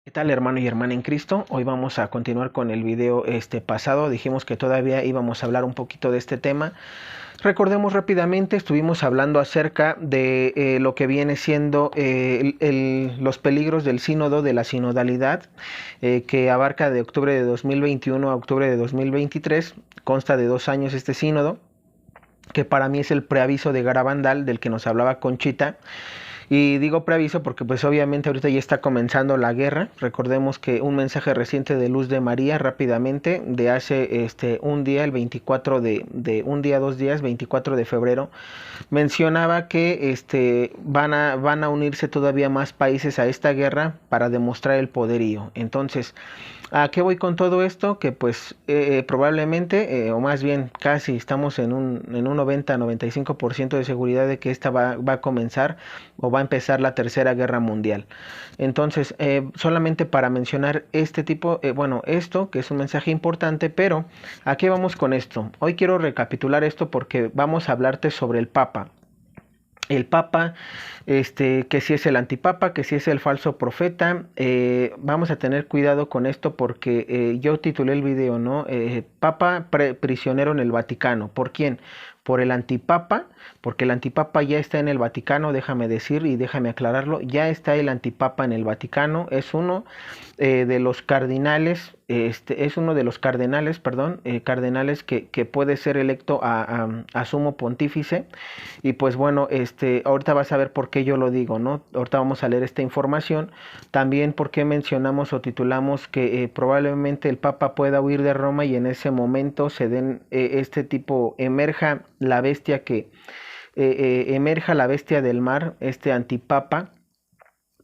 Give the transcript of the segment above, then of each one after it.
¿Qué tal, hermano y hermana en Cristo? Hoy vamos a continuar con el video pasado. Dijimos que todavía íbamos a hablar un poquito de este tema. Recordemos rápidamente, estuvimos hablando acerca de lo que viene siendo los peligros del sínodo, de la sinodalidad, que abarca de octubre de 2021 a octubre de 2023. Consta de 2 años este sínodo, que para mí es el preaviso de Garabandal, del que nos hablaba Conchita. Y digo preaviso porque pues obviamente ahorita ya está comenzando la guerra. Recordemos que un mensaje reciente de Luz de María rápidamente de hace un día, el 24 de un día, 2 días, 24 de febrero, mencionaba que van a unirse todavía más países a esta guerra para demostrar el poderío. Entonces, ¿a qué voy con todo esto? Que pues probablemente, o más bien casi estamos en un 90-95% de seguridad de que esta va a comenzar o va a empezar la Tercera Guerra Mundial. Entonces, solamente para mencionar esto, que es un mensaje importante, pero ¿a qué vamos con esto? Hoy quiero recapitular esto porque vamos a hablarte sobre el Papa. El Papa, que si es el antipapa, que si es el falso profeta. Vamos a tener cuidado con esto porque yo titulé el video, ¿no? Papa prisionero en el Vaticano. ¿Por quién? Por el antipapa, porque el antipapa ya está en el Vaticano, déjame decir y déjame aclararlo, ya está el antipapa en el Vaticano, es uno de los cardinales, cardenales que puede ser electo a sumo pontífice. Y pues bueno, ahorita vas a ver por qué yo lo digo, ¿no? Ahorita vamos a leer esta información. También por qué mencionamos o titulamos que probablemente el Papa pueda huir de Roma y en ese momento se den emerja la bestia emerja la bestia del mar, este antipapa,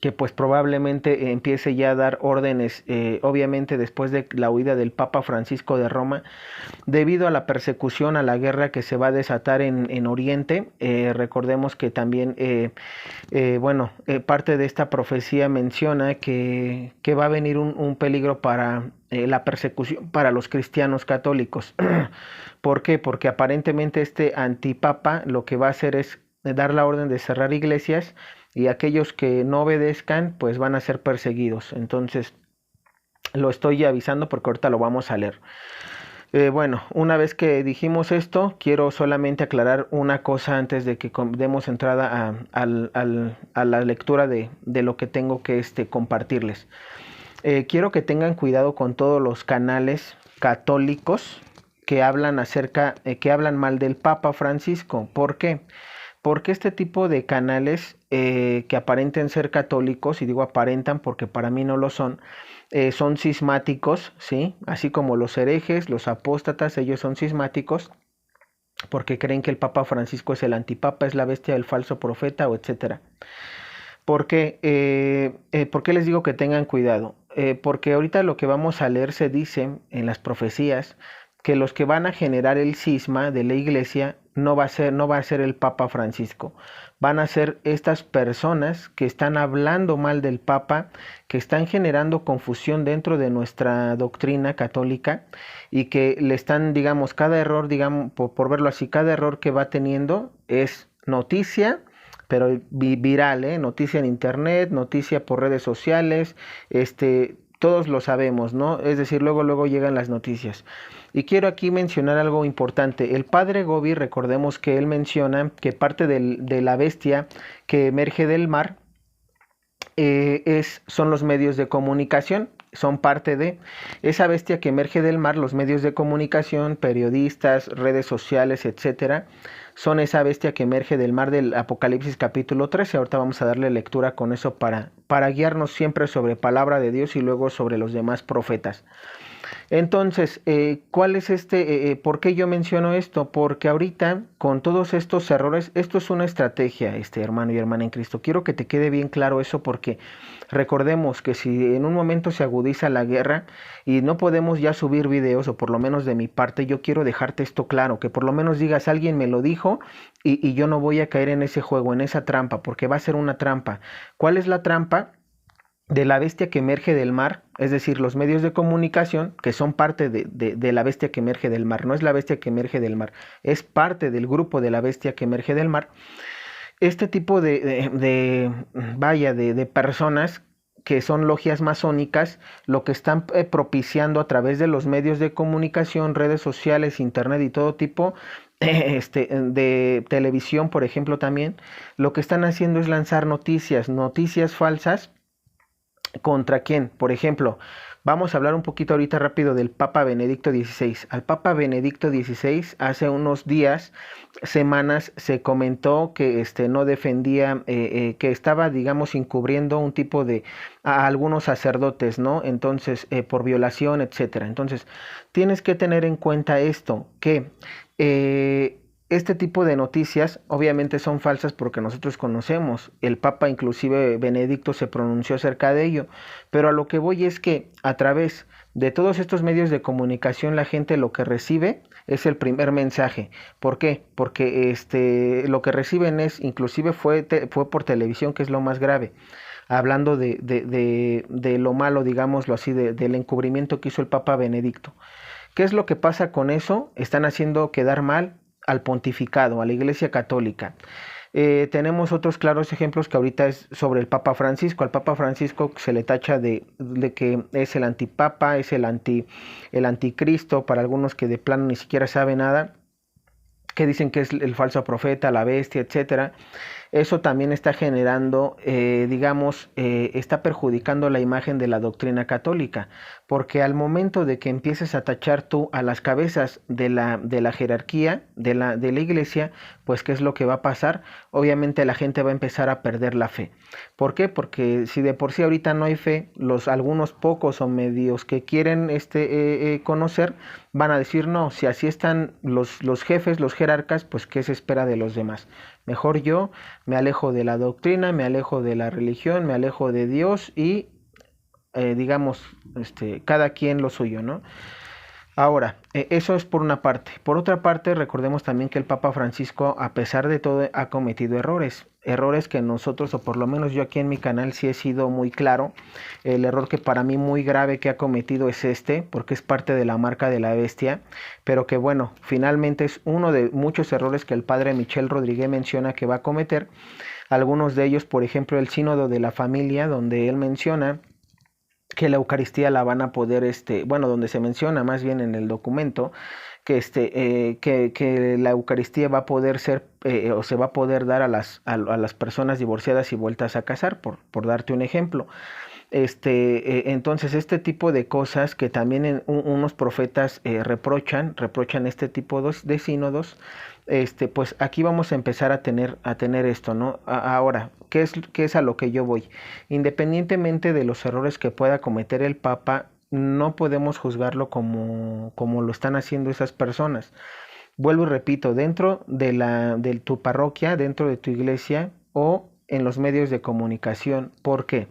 que pues probablemente empiece ya a dar órdenes, obviamente después de la huida del Papa Francisco de Roma, debido a la persecución, a la guerra que se va a desatar en Oriente. Recordemos que también, parte de esta profecía menciona que va a venir un peligro para la persecución para los cristianos católicos. ¿Por qué? Porque aparentemente este antipapa lo que va a hacer es dar la orden de cerrar iglesias y aquellos que no obedezcan pues van a ser perseguidos. Entonces lo estoy avisando porque ahorita lo vamos a leer. Bueno, una vez que dijimos esto, quiero solamente aclarar una cosa antes de que demos entrada a la lectura de lo que tengo que compartirles. Quiero que tengan cuidado con todos los canales católicos que hablan que hablan mal del Papa Francisco. ¿Por qué? Porque este tipo de canales que aparenten ser católicos, y digo aparentan porque para mí no lo son cismáticos, ¿sí? Así como los herejes, los apóstatas, ellos son cismáticos porque creen que el Papa Francisco es el antipapa, es la bestia del falso profeta o etcétera. ¿Por qué? ¿Por qué les digo que tengan cuidado? Porque ahorita lo que vamos a leer se dice en las profecías que los que van a generar el cisma de la iglesia no va a ser el Papa Francisco, van a ser estas personas que están hablando mal del Papa, que están generando confusión dentro de nuestra doctrina católica y que le están, digamos, cada error, digamos, por verlo así, cada error que va teniendo es noticia, pero viral, noticia en internet, noticia por redes sociales, todos lo sabemos, ¿no? Es decir, luego llegan las noticias. Y quiero aquí mencionar algo importante. El padre Gobi, recordemos que él menciona que parte de la bestia que emerge del mar son los medios de comunicación, son parte de esa bestia que emerge del mar, los medios de comunicación, periodistas, redes sociales, etcétera, son esa bestia que emerge del mar del Apocalipsis capítulo 13. Ahorita vamos a darle lectura con eso para guiarnos siempre sobre palabra de Dios y luego sobre los demás profetas. Entonces, ¿cuál es por qué yo menciono esto? Porque ahorita, con todos estos errores, esto es una estrategia, hermano y hermana en Cristo. Quiero que te quede bien claro eso porque recordemos que si en un momento se agudiza la guerra y no podemos ya subir videos, o por lo menos de mi parte, yo quiero dejarte esto claro, que por lo menos digas, alguien me lo dijo y yo no voy a caer en ese juego, en esa trampa, porque va a ser una trampa. ¿Cuál es la trampa? De la bestia que emerge del mar, es decir, los medios de comunicación, que son parte de la bestia que emerge del mar, no es la bestia que emerge del mar, es parte del grupo de la bestia que emerge del mar. Este tipo de personas que son logias masónicas, lo que están propiciando a través de los medios de comunicación, redes sociales, internet y todo tipo, de televisión, por ejemplo, también, lo que están haciendo es lanzar noticias falsas. ¿Contra quién? Por ejemplo, vamos a hablar un poquito ahorita rápido del Papa Benedicto XVI. Al Papa Benedicto XVI hace unos días, semanas, se comentó que no defendía, que estaba, digamos, encubriendo un tipo de a algunos sacerdotes, ¿no? Entonces, por violación, etcétera. Entonces, tienes que tener en cuenta esto, que este tipo de noticias obviamente son falsas porque nosotros conocemos, el Papa inclusive Benedicto se pronunció acerca de ello, pero a lo que voy es que a través de todos estos medios de comunicación la gente lo que recibe es el primer mensaje. ¿Por qué? Porque lo que reciben es, inclusive fue por televisión, que es lo más grave, hablando de lo malo, digámoslo así, del encubrimiento que hizo el Papa Benedicto. ¿Qué es lo que pasa con eso? Están haciendo quedar mal al pontificado, a la Iglesia Católica. Tenemos otros claros ejemplos que ahorita es sobre el Papa Francisco. Al Papa Francisco se le tacha de que es el antipapa, es el anticristo, para algunos que de plano ni siquiera saben nada, que dicen que es el falso profeta, la bestia, etcétera. Eso también está generando, está perjudicando la imagen de la doctrina católica, porque al momento de que empieces a tachar tú a las cabezas de la jerarquía de la iglesia, pues ¿qué es lo que va a pasar? Obviamente la gente va a empezar a perder la fe. ¿Por qué? Porque si de por sí ahorita no hay fe, algunos pocos o medios que quieren conocer, van a decir no, si así están los jefes, los jerarcas, pues ¿qué se espera de los demás? Mejor yo me alejo de la doctrina, me alejo de la religión, me alejo de Dios y cada quien lo suyo, ¿no? Ahora, eso es por una parte. Por otra parte, recordemos también que el Papa Francisco, a pesar de todo, ha cometido errores que nosotros, o por lo menos yo aquí en mi canal, sí he sido muy claro. El error que para mí muy grave que ha cometido es porque es parte de la marca de la bestia, pero que bueno, finalmente es uno de muchos errores que el padre Michel Rodríguez menciona que va a cometer. Algunos de ellos, por ejemplo, el sínodo de la familia, donde él menciona que la Eucaristía la van a poder, donde se menciona más bien en el documento, que, que la Eucaristía va a poder ser, o se va a poder dar a las personas divorciadas y vueltas a casar, por darte un ejemplo. Entonces este tipo de cosas que también unos profetas reprochan este tipo de sínodos, pues aquí vamos a empezar a tener esto, ¿no? Ahora, ¿qué es a lo que yo voy? Independientemente de los errores que pueda cometer el Papa, no podemos juzgarlo como lo están haciendo esas personas. Vuelvo y repito, dentro de tu parroquia, dentro de tu iglesia o en los medios de comunicación. ¿Por qué?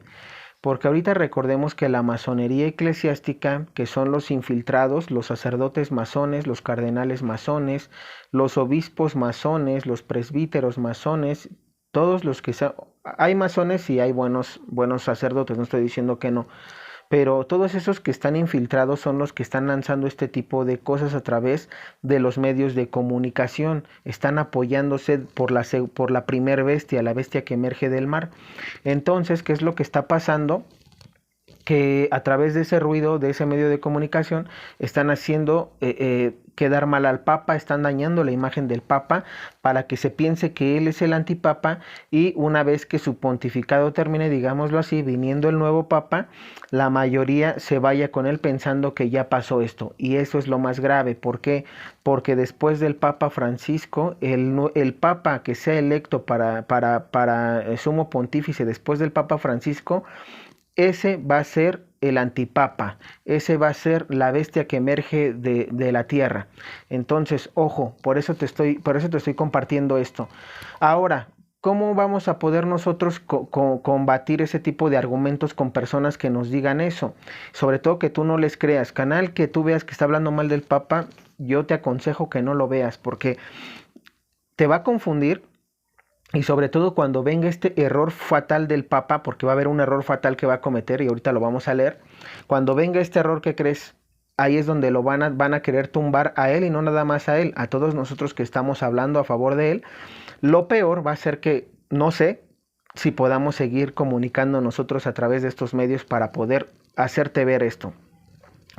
Porque ahorita recordemos que la masonería eclesiástica, que son los infiltrados, los sacerdotes masones, los cardenales masones, los obispos masones, los presbíteros masones, todos los que hay masones y hay buenos sacerdotes, no estoy diciendo que no, pero todos esos que están infiltrados son los que están lanzando este tipo de cosas a través de los medios de comunicación, están apoyándose por la primer bestia, la bestia que emerge del mar. Entonces, ¿qué es lo que está pasando? Que a través de ese ruido, de ese medio de comunicación, están haciendo quedar mal al Papa, están dañando la imagen del Papa para que se piense que él es el antipapa, y una vez que su pontificado termine, digámoslo así, viniendo el nuevo Papa, la mayoría se vaya con él pensando que ya pasó esto, y eso es lo más grave. ¿Por qué? Porque después del Papa Francisco, el Papa que sea electo para sumo pontífice después del Papa Francisco, ese va a ser el antipapa, ese va a ser la bestia que emerge de la tierra. Entonces, ojo, por eso te estoy compartiendo esto. Ahora, ¿cómo vamos a poder nosotros combatir ese tipo de argumentos con personas que nos digan eso? Sobre todo que tú no les creas. Canal que tú veas que está hablando mal del Papa, yo te aconsejo que no lo veas, porque te va a confundir. Y sobre todo cuando venga este error fatal del Papa, porque va a haber un error fatal que va a cometer y ahorita lo vamos a leer. Cuando venga este error, ¿qué crees? Ahí es donde lo van a querer tumbar a él, y no nada más a él, a todos nosotros que estamos hablando a favor de él. Lo peor va a ser que, no sé, si podamos seguir comunicando nosotros a través de estos medios para poder hacerte ver esto.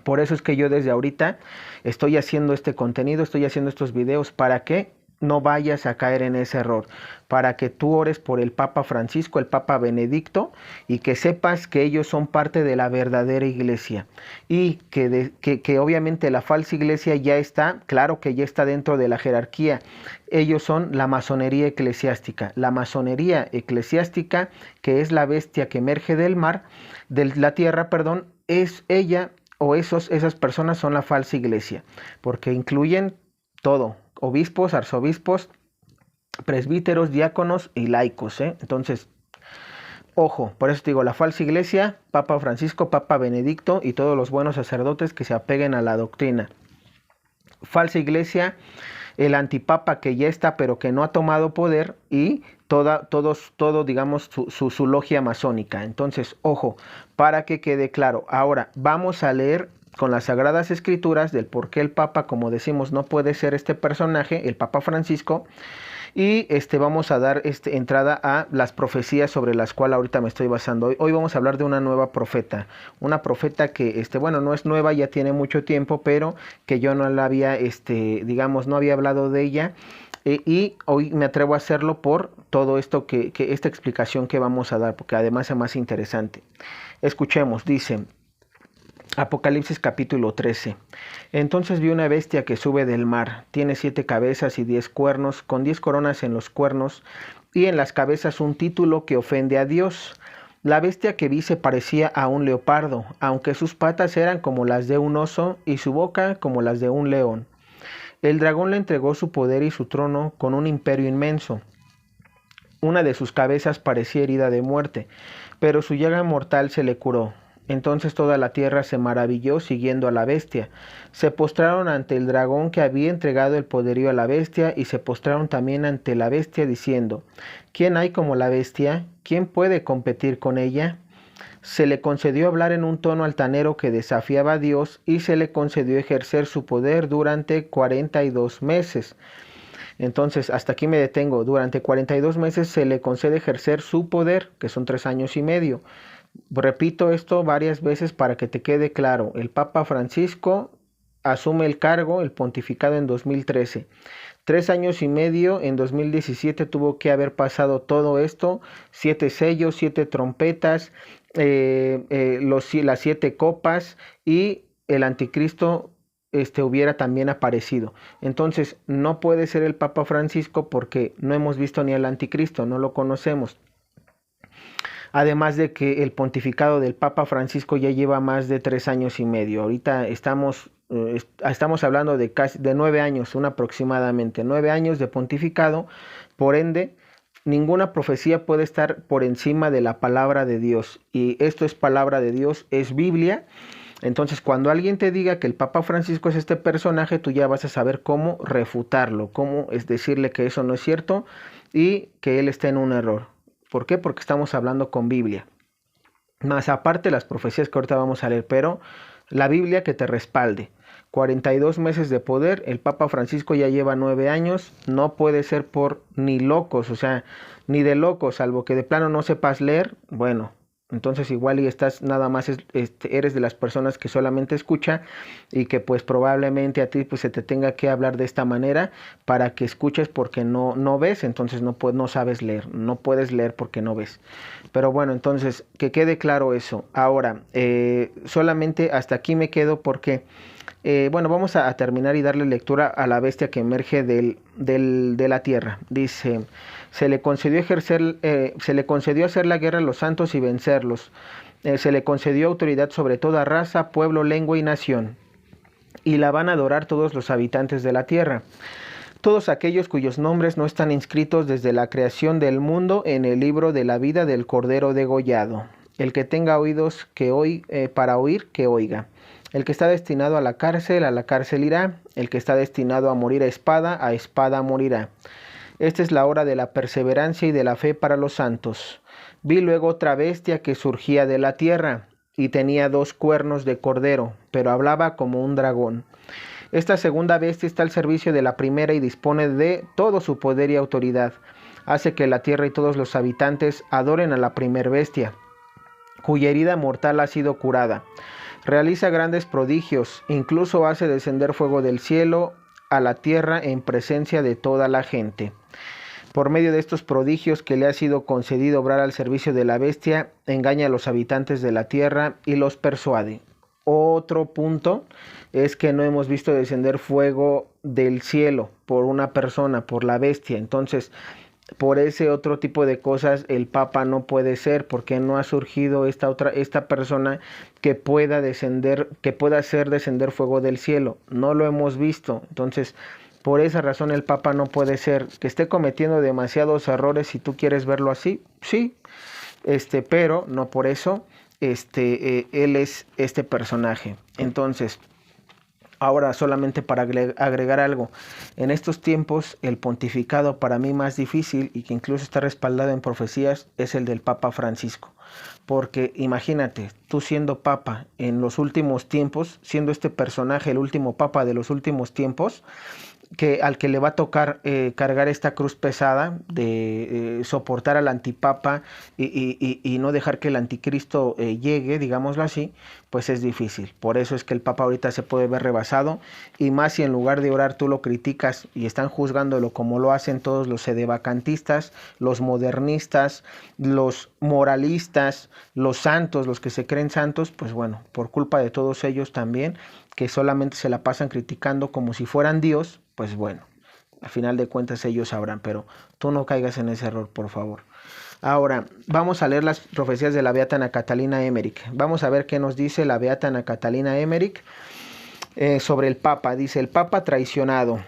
Por eso es que yo desde ahorita estoy haciendo este contenido, estoy haciendo estos videos para que no vayas a caer en ese error, para que tú ores por el Papa Francisco, el Papa Benedicto, y que sepas que ellos son parte de la verdadera iglesia y que obviamente la falsa iglesia ya está, claro que ya está dentro de la jerarquía. Ellos son la masonería eclesiástica. La masonería eclesiástica, que es la bestia que emerge del mar, de la tierra, perdón, es ella o esas personas son la falsa iglesia, porque incluyen todo, obispos, arzobispos, presbíteros, diáconos y laicos, ¿eh? Entonces, ojo, por eso te digo, la falsa iglesia, Papa Francisco, Papa Benedicto y todos los buenos sacerdotes que se apeguen a la doctrina. Falsa iglesia, el antipapa que ya está pero que no ha tomado poder y todo digamos su logia masónica. Entonces, ojo, para que quede claro. Ahora vamos a leer con las Sagradas Escrituras del por qué el Papa, como decimos, no puede ser este personaje, el Papa Francisco, y vamos a dar entrada a las profecías sobre las cuales ahorita me estoy basando. Hoy vamos a hablar de una nueva profeta, una profeta que, bueno, no es nueva, ya tiene mucho tiempo, pero que yo no la había, digamos, no había hablado de ella. Y hoy me atrevo a hacerlo por todo esto que esta explicación que vamos a dar, porque además es más interesante. Escuchemos, dice Apocalipsis capítulo 13. Entonces vi una bestia que sube del mar, tiene 7 cabezas y 10 cuernos, con 10 coronas en los cuernos, y en las cabezas un título que ofende a Dios. La bestia que vi se parecía a un leopardo, aunque sus patas eran como las de un oso y su boca como las de un león. El dragón le entregó su poder y su trono con un imperio inmenso. Una de sus cabezas parecía herida de muerte, pero su llaga mortal se le curó. Entonces toda la tierra se maravilló siguiendo a la bestia. Se postraron ante el dragón que había entregado el poderío a la bestia y se postraron también ante la bestia diciendo: ¿Quién hay como la bestia? ¿Quién puede competir con ella? Se le concedió hablar en un tono altanero que desafiaba a Dios y se le concedió ejercer su poder durante 42 meses. Entonces, hasta aquí me detengo. Durante 42 meses se le concede ejercer su poder, que son 3 años y medio. Repito esto varias veces para que te quede claro. El Papa Francisco asume el cargo, el pontificado, en 2013. 3 años y medio, en 2017 tuvo que haber pasado todo esto, 7 sellos, 7 trompetas, las 7 copas y el anticristo hubiera también aparecido. Entonces no puede ser el Papa Francisco porque no hemos visto ni al anticristo, no lo conocemos. Además de que el pontificado del Papa Francisco ya lleva más de 3 años y medio. Ahorita estamos hablando de casi de 9 años, aproximadamente 9 años de pontificado. Por ende, ninguna profecía puede estar por encima de la palabra de Dios. Y esto es palabra de Dios, es Biblia. Entonces, cuando alguien te diga que el Papa Francisco es este personaje, tú ya vas a saber cómo refutarlo, cómo es decirle que eso no es cierto y que él está en un error. ¿Por qué? Porque estamos hablando con Biblia. Más aparte las profecías que ahorita vamos a leer, pero la Biblia que te respalde. 42 meses de poder, el Papa Francisco ya lleva 9 años, no puede ser por ni locos, o sea, ni de locos, salvo que de plano no sepas leer, bueno, entonces igual y estás nada más, eres de las personas que solamente escucha y que pues probablemente a ti pues se te tenga que hablar de esta manera para que escuches porque no ves, entonces no sabes leer, no puedes leer porque no ves. Pero bueno, entonces que quede claro eso. Ahora, solamente hasta aquí me quedo porque... bueno, vamos a terminar y darle lectura a la bestia que emerge de la tierra. Dice, se le concedió hacer la guerra a los santos y vencerlos. Se le concedió autoridad sobre toda raza, pueblo, lengua y nación. Y la van a adorar todos los habitantes de la tierra. Todos aquellos cuyos nombres no están inscritos desde la creación del mundo en el libro de la vida del Cordero degollado. El que tenga oídos para oír, que oiga. El que está destinado a la cárcel irá. El que está destinado a morir a espada morirá. Esta es la hora de la perseverancia y de la fe para los santos. Vi luego otra bestia que surgía de la tierra, y tenía 2 cuernos de cordero, pero hablaba como un dragón. Esta segunda bestia está al servicio de la primera y dispone de todo su poder y autoridad. hace que la tierra y todos los habitantes adoren a la primer bestia, cuya herida mortal ha sido curada. Realiza grandes prodigios, incluso hace descender fuego del cielo a la tierra en presencia de toda la gente. Por medio de estos prodigios que le ha sido concedido obrar al servicio de la bestia, engaña a los habitantes de la tierra y los persuade. Otro punto es que no hemos visto descender fuego del cielo por una persona, por la bestia. Entonces, por ese otro tipo de cosas el Papa no puede ser, porque no ha surgido esta persona que pueda hacer descender fuego del cielo. No lo hemos visto. Entonces, por esa razón el Papa no puede ser. Que esté cometiendo demasiados errores, si tú quieres verlo así, sí, pero no por eso él es este personaje. Entonces, ahora solamente para agregar algo, en estos tiempos el pontificado para mí más difícil y que incluso está respaldado en profecías es el del Papa Francisco. Porque imagínate, tú siendo papa en los últimos tiempos, siendo este personaje el último papa de los últimos tiempos, al que le va a tocar cargar esta cruz pesada de soportar al antipapa y no dejar que el anticristo llegue, digámoslo así, pues es difícil. Por eso es que el papa ahorita se puede ver rebasado, y más si en lugar de orar tú lo criticas y están juzgándolo como lo hacen todos los sedevacantistas, los modernistas, los moralistas, los santos, los que se creen santos, pues bueno, por culpa de todos ellos también, que solamente se la pasan criticando como si fueran Dios, pues bueno, al final de cuentas ellos sabrán, pero tú no caigas en ese error, por favor. Ahora, vamos a leer las profecías de la Beata Ana Catalina Emmerich. Vamos a ver qué nos dice la Beata Ana Catalina Emmerich sobre el Papa. Dice: el Papa traicionado.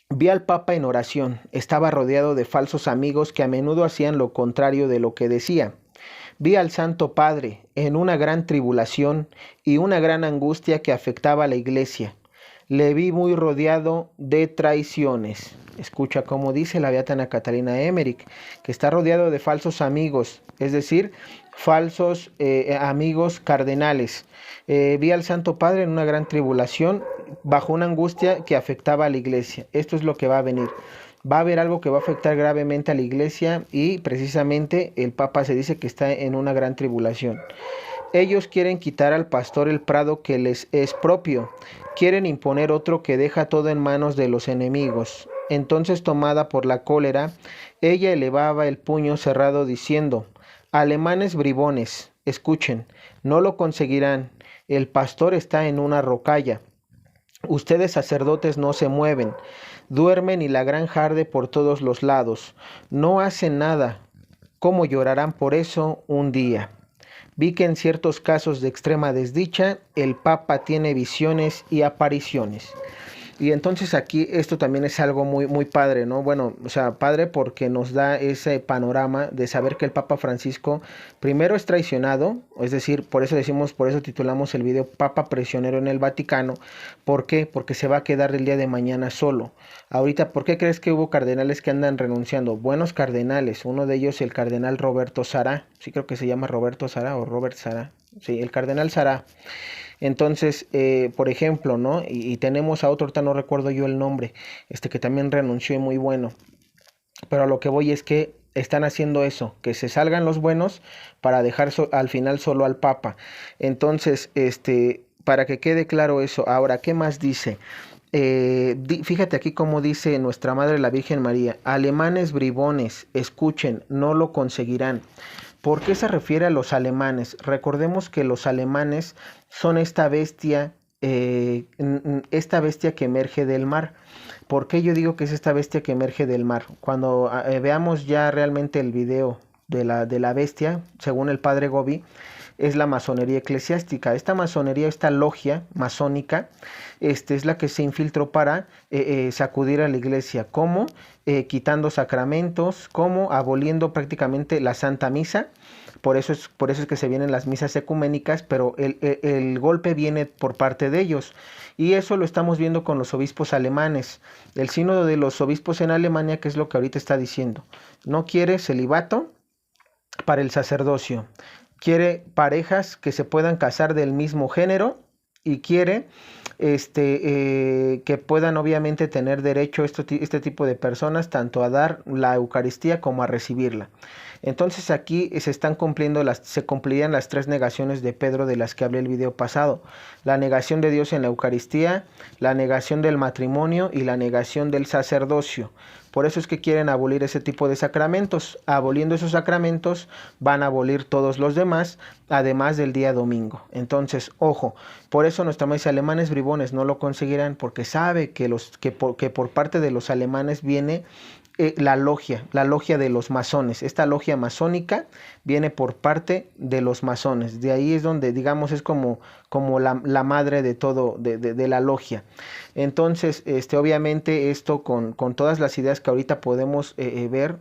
Vi al Papa en oración. Estaba rodeado de falsos amigos que a menudo hacían lo contrario de lo que decía. Vi al Santo Padre en una gran tribulación y una gran angustia que afectaba a la Iglesia. Le vi muy rodeado de traiciones. Escucha cómo dice la Beata Ana Catalina Emmerich, que está rodeado de falsos amigos, es decir, falsos amigos cardenales. Vi al Santo Padre en una gran tribulación, bajo una angustia que afectaba a la Iglesia. Esto es lo que va a venir. Va a haber algo que va a afectar gravemente a la Iglesia, y precisamente el Papa se dice que está en una gran tribulación. Ellos quieren quitar al pastor el prado que les es propio. Quieren imponer otro que deja todo en manos de los enemigos. Entonces, tomada por la cólera, ella elevaba el puño cerrado diciendo: alemanes bribones, escuchen, no lo conseguirán. El pastor está en una rocalla. Ustedes sacerdotes no se mueven, duermen y la granja arde por todos los lados. No hacen nada. ¿Cómo llorarán por eso un día? Vi que en ciertos casos de extrema desdicha, el Papa tiene visiones y apariciones. Y entonces aquí esto también es algo muy, muy padre, ¿no? Bueno, o sea, padre porque nos da ese panorama de saber que el Papa Francisco primero es traicionado, es decir, por eso titulamos el video Papa prisionero en el Vaticano. ¿Por qué? Porque se va a quedar el día de mañana solo. Ahorita, ¿por qué crees que hubo cardenales que andan renunciando? Buenos cardenales, uno de ellos el cardenal Roberto Sará, sí creo que se llama Roberto Sará o Robert Sará, sí, el cardenal Sará. Entonces, por ejemplo, ¿no? Y tenemos a otro, ahorita no recuerdo yo el nombre, que también renunció y muy bueno. Pero a lo que voy es que están haciendo eso, que se salgan los buenos para dejar al final solo al Papa. Entonces, para que quede claro eso. Ahora, ¿qué más dice? Fíjate aquí cómo dice nuestra Madre la Virgen María: alemanes bribones, escuchen, no lo conseguirán. ¿Por qué se refiere a los alemanes? Recordemos que los alemanes son esta bestia que emerge del mar. ¿Por qué yo digo que es esta bestia que emerge del mar? Cuando veamos ya realmente el video de la bestia, según el padre Gobi, es la masonería eclesiástica. Esta masonería, esta logia masónica, es la que se infiltró para sacudir a la Iglesia. ¿Cómo? Quitando sacramentos, ¿cómo? Aboliendo prácticamente la Santa Misa. Por eso es que se vienen las misas ecuménicas, pero el golpe viene por parte de ellos. Y eso lo estamos viendo con los obispos alemanes. El sínodo de los obispos en Alemania, que es lo que ahorita está diciendo: no quiere celibato para el sacerdocio. Quiere parejas que se puedan casar del mismo género y quiere que puedan obviamente tener derecho este tipo de personas tanto a dar la Eucaristía como a recibirla. Entonces aquí se cumplirían las tres negaciones de Pedro de las que hablé el video pasado: la negación de Dios en la Eucaristía, la negación del matrimonio y la negación del sacerdocio. Por eso es que quieren abolir ese tipo de sacramentos. Aboliendo esos sacramentos van a abolir todos los demás, además del día domingo. Entonces, ojo, por eso nuestra Madre dice: alemanes bribones no lo conseguirán, porque sabe que por parte de los alemanes viene la logia de los masones. Esta logia masónica viene por parte de los masones. De ahí es donde, digamos, es como la madre de todo, de la logia. Entonces, obviamente esto con todas las ideas que ahorita podemos ver,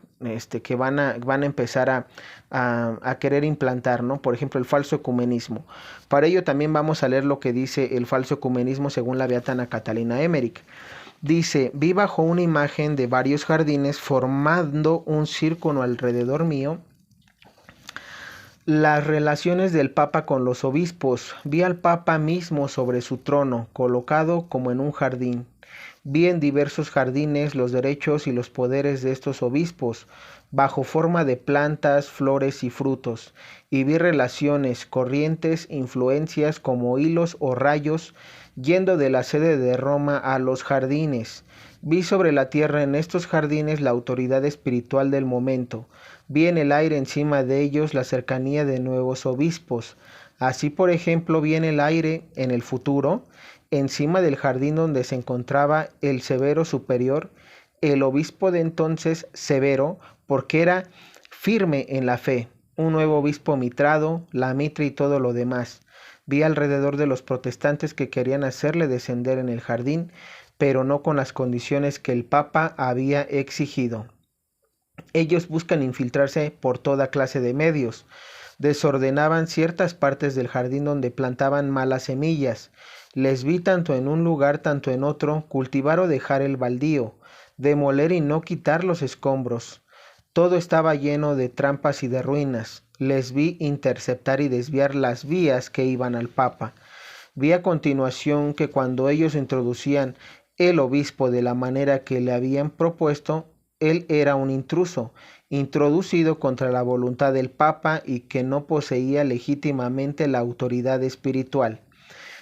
que van a empezar a querer implantar, ¿no? Por ejemplo, el falso ecumenismo. Para ello también vamos a leer lo que dice el falso ecumenismo según la beata Ana Catalina Emmerich. Dice: vi bajo una imagen de varios jardines formando un círculo alrededor mío las relaciones del Papa con los obispos. Vi al Papa mismo sobre su trono, colocado como en un jardín. Vi en diversos jardines los derechos y los poderes de estos obispos, bajo forma de plantas, flores y frutos, y vi relaciones, corrientes, influencias como hilos o rayos, yendo de la sede de Roma a los jardines. Vi sobre la tierra en estos jardines la autoridad espiritual del momento. Vi en el aire encima de ellos la cercanía de nuevos obispos. Así, por ejemplo, vi en el aire, en el futuro, encima del jardín donde se encontraba el Severo Superior, el obispo de entonces Severo, porque era firme en la fe, un nuevo obispo mitrado, la mitra y todo lo demás. Vi alrededor de los protestantes que querían hacerle descender en el jardín, pero no con las condiciones que el Papa había exigido. Ellos buscan infiltrarse por toda clase de medios. Desordenaban ciertas partes del jardín donde plantaban malas semillas. Les vi tanto en un lugar, tanto en otro, cultivar o dejar el baldío, demoler y no quitar los escombros. Todo estaba lleno de trampas y de ruinas. Les vi interceptar y desviar las vías que iban al Papa. Vi a continuación que cuando ellos introducían el obispo de la manera que le habían propuesto, él era un intruso, introducido contra la voluntad del Papa y que no poseía legítimamente la autoridad espiritual.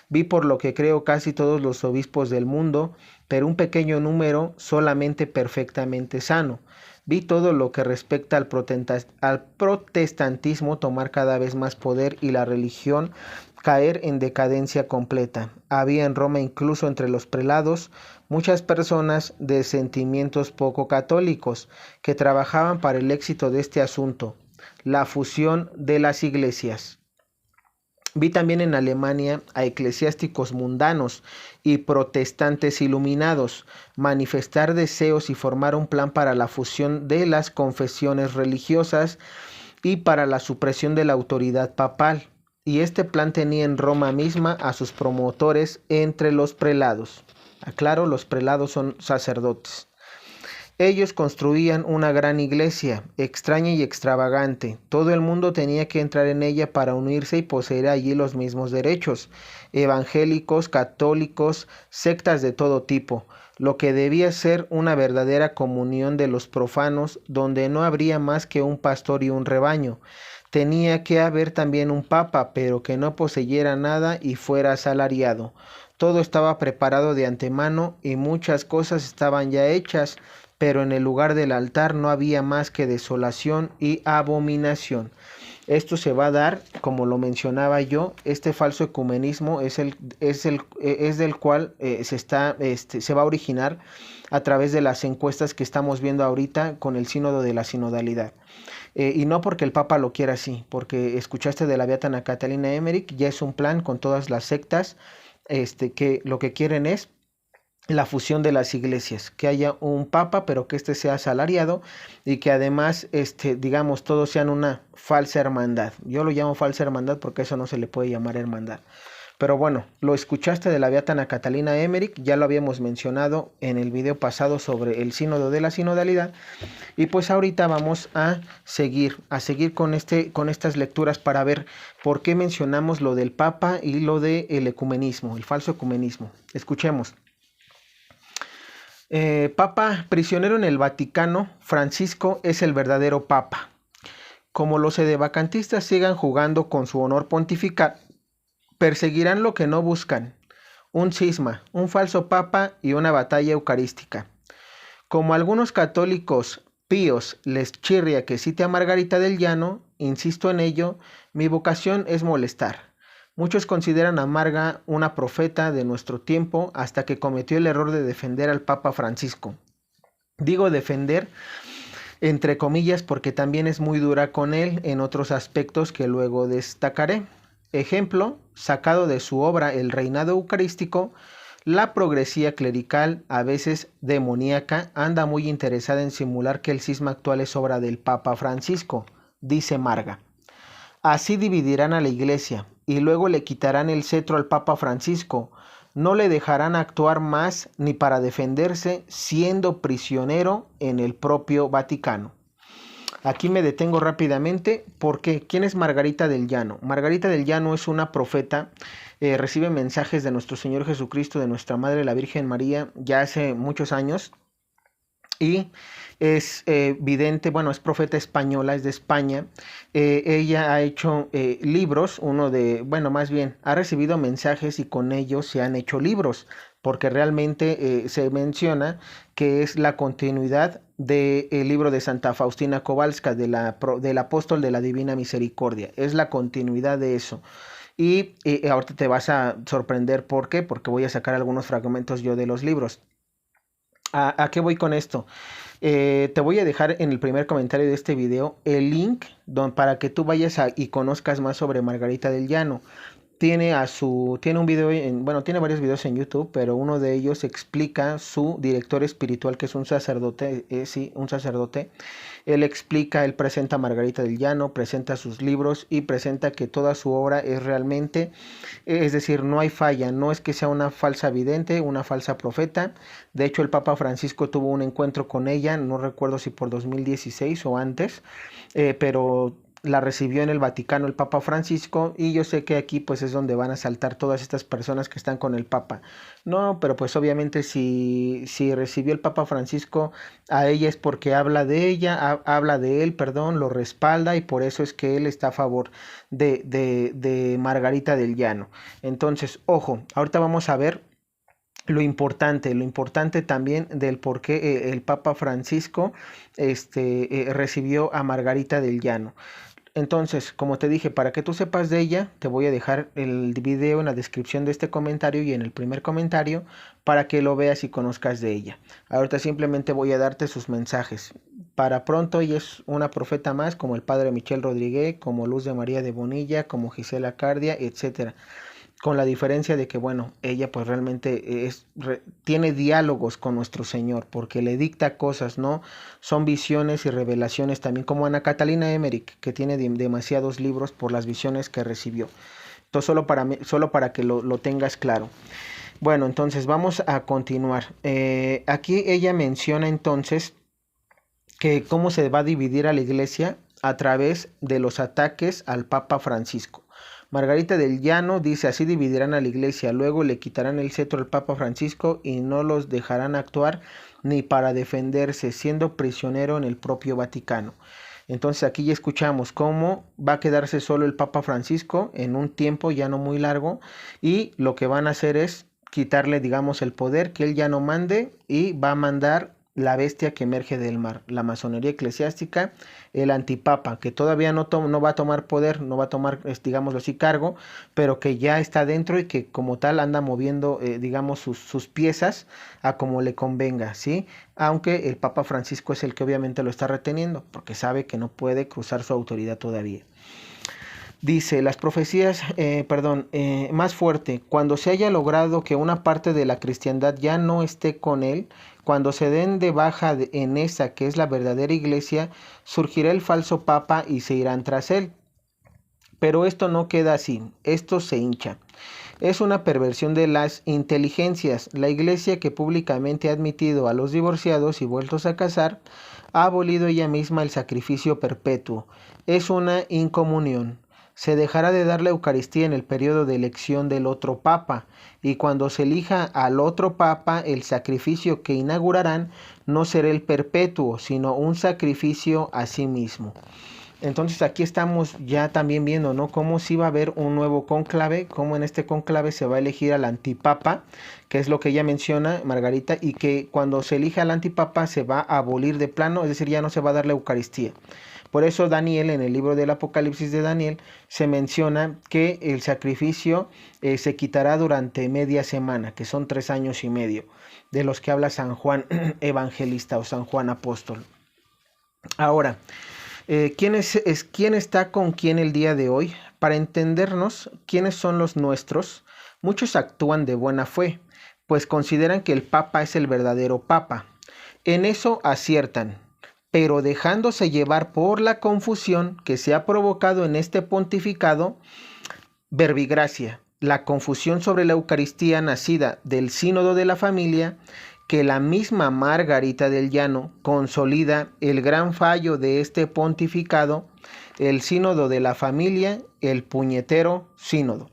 Vi por lo que creo casi todos los obispos del mundo, pero un pequeño número solamente perfectamente sano. Vi todo lo que respecta al protestantismo tomar cada vez más poder y la religión caer en decadencia completa. Había en Roma, incluso entre los prelados, muchas personas de sentimientos poco católicos que trabajaban para el éxito de este asunto, la fusión de las iglesias. Vi también en Alemania a eclesiásticos mundanos y protestantes iluminados manifestar deseos y formar un plan para la fusión de las confesiones religiosas y para la supresión de la autoridad papal. Y este plan tenía en Roma misma a sus promotores entre los prelados. Aclaro, los prelados son sacerdotes. Ellos construían una gran iglesia, extraña y extravagante. Todo el mundo tenía que entrar en ella para unirse y poseer allí los mismos derechos. Evangélicos, católicos, sectas de todo tipo. Lo que debía ser una verdadera comunión de los profanos, donde no habría más que un pastor y un rebaño. Tenía que haber también un papa, pero que no poseyera nada y fuera asalariado. Todo estaba preparado de antemano y muchas cosas estaban ya hechas, pero en el lugar del altar no había más que desolación y abominación. Esto se va a dar, como lo mencionaba yo, este falso ecumenismo es del cual se va a originar a través de las encuestas que estamos viendo ahorita con el sínodo de la sinodalidad. Y no porque el Papa lo quiera así, porque escuchaste de la beata Ana Catalina Emmerich, ya es un plan con todas las sectas que lo que quieren es la fusión de las iglesias, que haya un papa, pero que sea asalariado y que además, digamos, todos sean una falsa hermandad. Yo lo llamo falsa hermandad porque eso no se le puede llamar hermandad. Pero bueno, lo escuchaste de la beata Ana Catalina Emmerich, ya lo habíamos mencionado en el video pasado sobre el sínodo de la sinodalidad, y pues ahorita vamos a seguir con estas lecturas para ver por qué mencionamos lo del Papa y lo del ecumenismo, el falso ecumenismo. Escuchemos. Papa prisionero en el Vaticano, Francisco es el verdadero Papa. Como los sedevacantistas sigan jugando con su honor pontifical, perseguirán lo que no buscan, un cisma, un falso papa y una batalla eucarística. Como algunos católicos píos les chirria que cite a Margarita del Llano, insisto en ello, mi vocación es molestar. Muchos consideran a Marga una profeta de nuestro tiempo hasta que cometió el error de defender al Papa Francisco. Digo defender entre comillas porque también es muy dura con él en otros aspectos que luego destacaré. Ejemplo, sacado de su obra El reinado eucarístico, la progresía clerical, a veces demoníaca, anda muy interesada en simular que el cisma actual es obra del Papa Francisco, dice Marga. Así dividirán a la Iglesia y luego le quitarán el cetro al Papa Francisco. No le dejarán actuar más ni para defenderse, siendo prisionero en el propio Vaticano. Aquí me detengo rápidamente porque ¿quién es Margarita del Llano? Margarita del Llano es una profeta, recibe mensajes de nuestro Señor Jesucristo, de nuestra Madre la Virgen María, ya hace muchos años, y es vidente, bueno, es profeta española, es de España. Ella ha hecho libros, más bien, ha recibido mensajes y con ellos se han hecho libros, porque realmente se menciona que es la continuidad del libro de Santa Faustina Kowalska, del apóstol de la Divina Misericordia. Es la continuidad de eso. Y ahorita te vas a sorprender por qué, porque voy a sacar algunos fragmentos yo de los libros. ¿A qué voy con esto? Te voy a dejar en el primer comentario de este video el link para que tú vayas y conozcas más sobre Margarita del Llano. Tiene un video, tiene varios videos en YouTube, pero uno de ellos explica su director espiritual, que es un sacerdote, un sacerdote. Él presenta a Margarita del Llano, presenta sus libros y presenta que toda su obra es realmente, es decir, no hay falla, no es que sea una falsa vidente, una falsa profeta. De hecho, el Papa Francisco tuvo un encuentro con ella, no recuerdo si por 2016 o antes, pero la recibió en el Vaticano el Papa Francisco, y yo sé que aquí pues es donde van a saltar todas estas personas que están con el Papa. No, pero pues obviamente si recibió el Papa Francisco a ella es porque habla de ella, habla de él, perdón, lo respalda, y por eso es que él está a favor de Margarita del Llano. Entonces, ojo, ahorita vamos a ver lo importante también del por qué el Papa Francisco recibió a Margarita del Llano. Entonces, como te dije, para que tú sepas de ella, te voy a dejar el video en la descripción de este comentario y en el primer comentario para que lo veas y conozcas de ella. Ahorita simplemente voy a darte sus mensajes. Para pronto ella es una profeta más, como el padre Michel Rodríguez, como Luz de María de Bonilla, como Gisela Cardia, etcétera. Con la diferencia de que, bueno, ella pues realmente tiene diálogos con nuestro Señor, porque le dicta cosas, ¿no? Son visiones y revelaciones también, como Ana Catalina Emmerich, que tiene demasiados libros por las visiones que recibió. Entonces, solo para que lo tengas claro. Bueno, entonces vamos a continuar. Aquí ella menciona entonces que cómo se va a dividir a la iglesia a través de los ataques al Papa Francisco. Margarita del Llano dice: así dividirán a la iglesia, luego le quitarán el cetro al Papa Francisco y no los dejarán actuar ni para defenderse, siendo prisionero en el propio Vaticano. Entonces aquí ya escuchamos cómo va a quedarse solo el Papa Francisco en un tiempo ya no muy largo, y lo que van a hacer es quitarle, digamos, el poder, que él ya no mande, y va a mandar la bestia que emerge del mar, la masonería eclesiástica, el antipapa, que todavía no va a tomar poder, no va a tomar, digámoslo así, cargo, pero que ya está dentro y que como tal anda moviendo, digamos, sus piezas a como le convenga, ¿sí? Aunque el Papa Francisco es el que obviamente lo está reteniendo, porque sabe que no puede cruzar su autoridad todavía. Dice, las profecías, más fuerte, cuando se haya logrado que una parte de la cristiandad ya no esté con él, cuando se den de baja en esa que es la verdadera iglesia, surgirá el falso papa y se irán tras él. Pero esto no queda así, esto se hincha. Es una perversión de las inteligencias. La Iglesia, que públicamente ha admitido a los divorciados y vueltos a casar, ha abolido ella misma el sacrificio perpetuo. Es una incomunión. Se dejará de dar la Eucaristía en el periodo de elección del otro Papa, y cuando se elija al otro Papa, el sacrificio que inaugurarán no será el perpetuo, sino un sacrificio a sí mismo. Entonces aquí estamos ya también viendo, ¿no?, cómo sí va a haber un nuevo cónclave, cómo en este cónclave se va a elegir al antipapa, que es lo que ella menciona, Margarita, y que cuando se elija al antipapa se va a abolir de plano, es decir, ya no se va a dar la Eucaristía. Por eso Daniel, en el libro del Apocalipsis de Daniel, se menciona que el sacrificio se quitará durante media semana, que son 3 años y medio, de los que habla San Juan Evangelista o San Juan Apóstol. Ahora, ¿quién está con quién el día de hoy? Para entendernos, ¿quiénes son los nuestros? Muchos actúan de buena fe, pues consideran que el Papa es el verdadero Papa. En eso aciertan, pero dejándose llevar por la confusión que se ha provocado en este pontificado, verbigracia, la confusión sobre la Eucaristía nacida del sínodo de la familia, que la misma Margarita del Llano consolida el gran fallo de este pontificado, el sínodo de la familia, el puñetero sínodo.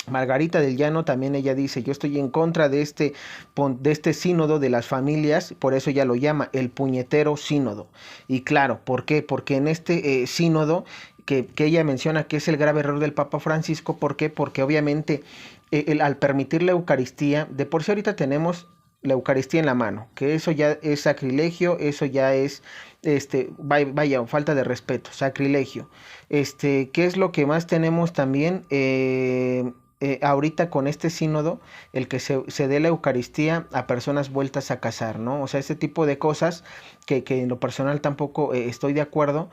Margarita del Llano también ella dice, yo estoy en contra de este sínodo de las familias, por eso ella lo llama el puñetero sínodo. Y claro, ¿por qué? Porque en este sínodo que ella menciona que es el grave error del Papa Francisco, ¿por qué? Porque obviamente al permitir la Eucaristía, de por sí ahorita tenemos la Eucaristía en la mano, que eso ya es sacrilegio, eso ya es, vaya, falta de respeto, sacrilegio. ¿Qué es lo que más tenemos también? Ahorita con este sínodo, el que se dé la Eucaristía a personas vueltas a casar, ¿no? O sea, ese tipo de cosas que en lo personal tampoco estoy de acuerdo,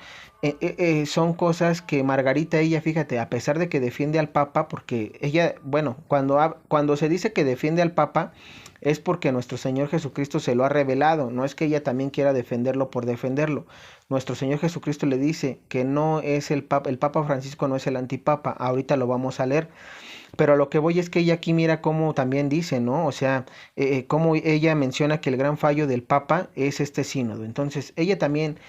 son cosas que Margarita, ella, fíjate, a pesar de que defiende al Papa, porque ella, bueno, cuando se dice que defiende al Papa, es porque nuestro Señor Jesucristo se lo ha revelado, no es que ella también quiera defenderlo por defenderlo. Nuestro Señor Jesucristo le dice que no es el Papa Francisco no es el antipapa, ahorita lo vamos a leer. Pero a lo que voy es que ella aquí mira cómo también dice, ¿no? O sea, cómo ella menciona que el gran fallo del Papa es este sínodo. Entonces, ella también,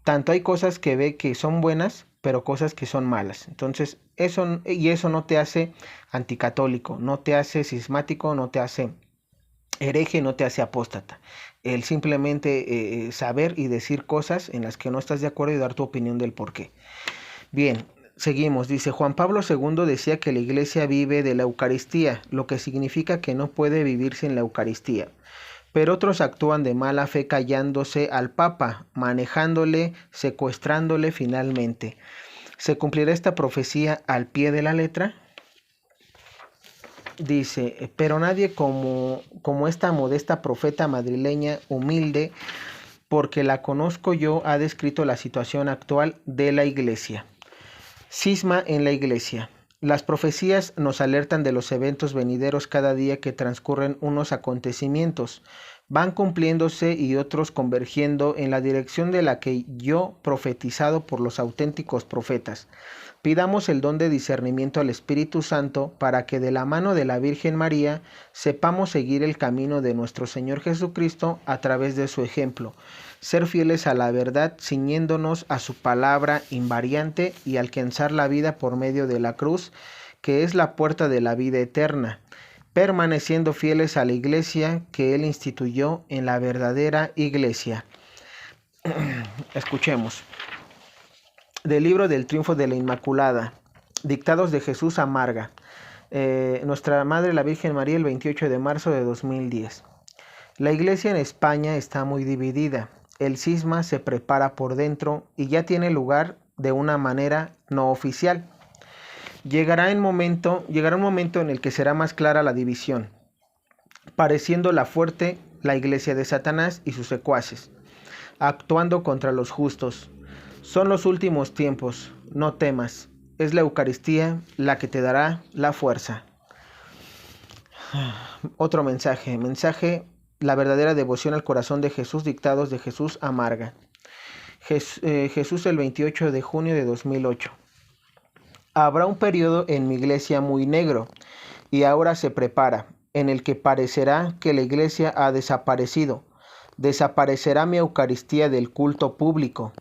tanto hay cosas que ve que son buenas, pero cosas que son malas. Entonces, eso no te hace anticatólico, no te hace cismático, no te hace hereje, no te hace apóstata. El simplemente saber y decir cosas en las que no estás de acuerdo y dar tu opinión del por qué. Bien. Seguimos, dice, Juan Pablo II decía que la Iglesia vive de la Eucaristía, lo que significa que no puede vivir sin la Eucaristía. Pero otros actúan de mala fe callándose al Papa, manejándole, secuestrándole finalmente. ¿Se cumplirá esta profecía al pie de la letra? Dice, pero nadie como esta modesta profeta madrileña, humilde, porque la conozco yo, ha descrito la situación actual de la Iglesia. Cisma en la Iglesia. Las profecías nos alertan de los eventos venideros cada día que transcurren unos acontecimientos. Van cumpliéndose y otros convergiendo en la dirección de la que yo profetizado por los auténticos profetas. Pidamos el don de discernimiento al Espíritu Santo para que de la mano de la Virgen María sepamos seguir el camino de nuestro Señor Jesucristo a través de su ejemplo. Ser fieles a la verdad, ciñéndonos a su palabra invariante y alcanzar la vida por medio de la cruz, que es la puerta de la vida eterna, permaneciendo fieles a la Iglesia que Él instituyó en la verdadera Iglesia. Escuchemos. Del libro del Triunfo de la Inmaculada, dictados de Jesús Amarga, Nuestra Madre la Virgen María, el 28 de marzo de 2010. La Iglesia en España está muy dividida. El cisma se prepara por dentro y ya tiene lugar de una manera no oficial. Llegará un momento en el que será más clara la división, pareciendo la fuerte la iglesia de Satanás y sus secuaces, actuando contra los justos. Son los últimos tiempos, no temas, es la Eucaristía la que te dará la fuerza. Otro mensaje, la verdadera devoción al corazón de Jesús, dictados de Jesús Amarga. Jesús el 28 de junio de 2008. Habrá un periodo en mi iglesia muy negro, y ahora se prepara, en el que parecerá que la iglesia ha desaparecido. Desaparecerá mi Eucaristía del culto público.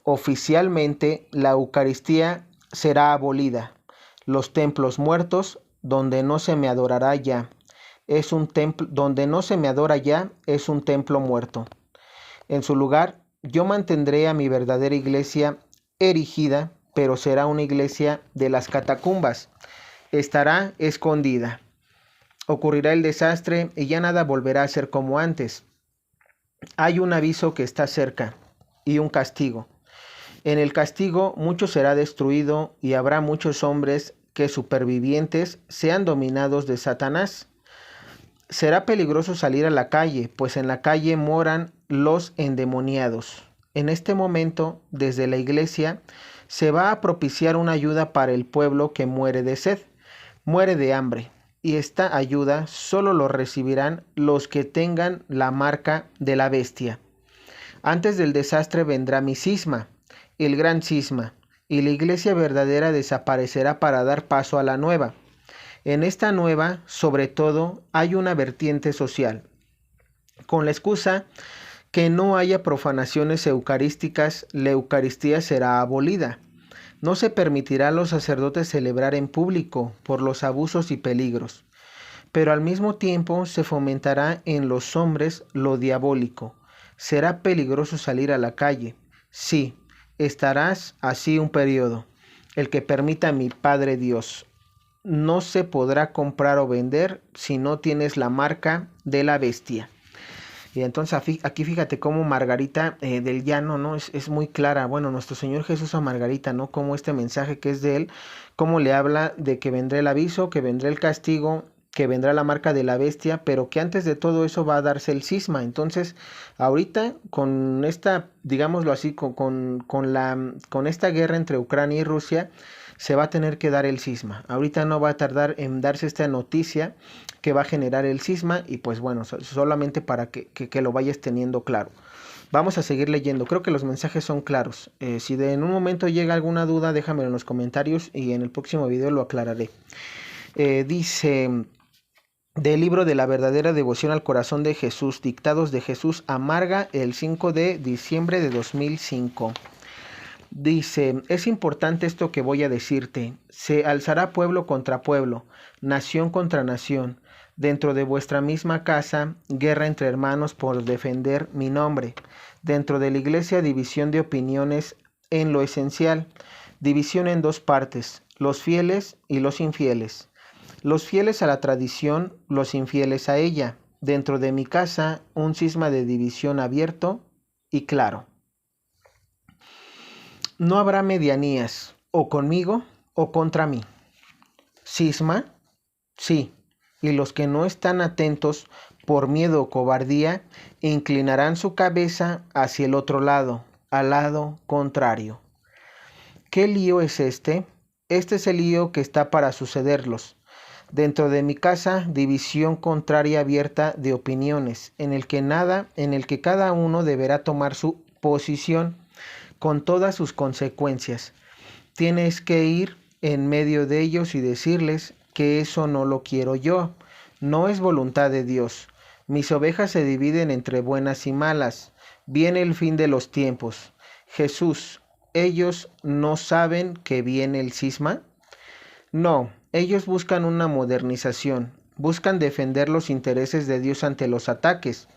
Oficialmente, la Eucaristía será abolida. Los templos muertos, donde no se me adorará ya, es un templo, donde no se me adora ya, es un templo muerto. En su lugar, yo mantendré a mi verdadera iglesia erigida, pero será una iglesia de las catacumbas. Estará escondida. Ocurrirá el desastre y ya nada volverá a ser como antes. Hay un aviso que está cerca y un castigo. En el castigo mucho será destruido y habrá muchos hombres que supervivientes sean dominados de Satanás. Será peligroso salir a la calle, pues en la calle moran los endemoniados. En este momento, desde la iglesia, se va a propiciar una ayuda para el pueblo que muere de sed, muere de hambre, y esta ayuda solo lo recibirán los que tengan la marca de la bestia. Antes del desastre vendrá mi cisma, el gran cisma, y la iglesia verdadera desaparecerá para dar paso a la nueva. En esta nueva, sobre todo, hay una vertiente social. Con la excusa que no haya profanaciones eucarísticas, la Eucaristía será abolida. No se permitirá a los sacerdotes celebrar en público por los abusos y peligros, pero al mismo tiempo se fomentará en los hombres lo diabólico. Será peligroso salir a la calle. Sí, estarás así un periodo, el que permita mi Padre Dios. No se podrá comprar o vender si no tienes la marca de la bestia. Y entonces aquí fíjate cómo Margarita del Llano, ¿no? Es muy clara. Bueno, nuestro Señor Jesús a Margarita, ¿no? Como este mensaje que es de él, cómo le habla de que vendrá el aviso, que vendrá el castigo, que vendrá la marca de la bestia, pero que antes de todo eso va a darse el cisma. Entonces, ahorita con esta, digámoslo así, con esta guerra entre Ucrania y Rusia, se va a tener que dar el cisma. Ahorita no va a tardar en darse esta noticia que va a generar el cisma y pues bueno, solamente para que lo vayas teniendo claro. Vamos a seguir leyendo, creo que los mensajes son claros. Si en un momento llega alguna duda, déjamelo en los comentarios y en el próximo video lo aclararé. Dice... Del libro de la verdadera devoción al corazón de Jesús, dictados de Jesús Amarga, el 5 de diciembre de 2005. Dice, es importante esto que voy a decirte. Se alzará pueblo contra pueblo, nación contra nación. Dentro de vuestra misma casa, guerra entre hermanos por defender mi nombre. Dentro de la iglesia, división de opiniones en lo esencial. División en dos partes, los fieles y los infieles. Los fieles a la tradición, los infieles a ella. Dentro de mi casa, un cisma de división abierto y claro. No habrá medianías, o conmigo o contra mí. ¿Cisma? Sí, y los que no están atentos por miedo o cobardía, inclinarán su cabeza hacia el otro lado, al lado contrario. ¿Qué lío es este? Este es el lío que está para sucederlos. Dentro de mi casa, división contraria abierta de opiniones, en el que cada uno deberá tomar su posición con todas sus consecuencias. Tienes que ir en medio de ellos y decirles que eso no lo quiero yo, no es voluntad de Dios. Mis ovejas se dividen entre buenas y malas. Viene el fin de los tiempos. Jesús, ¿ellos no saben que viene el cisma? No, ellos buscan una modernización, buscan defender los intereses de Dios ante los ataques,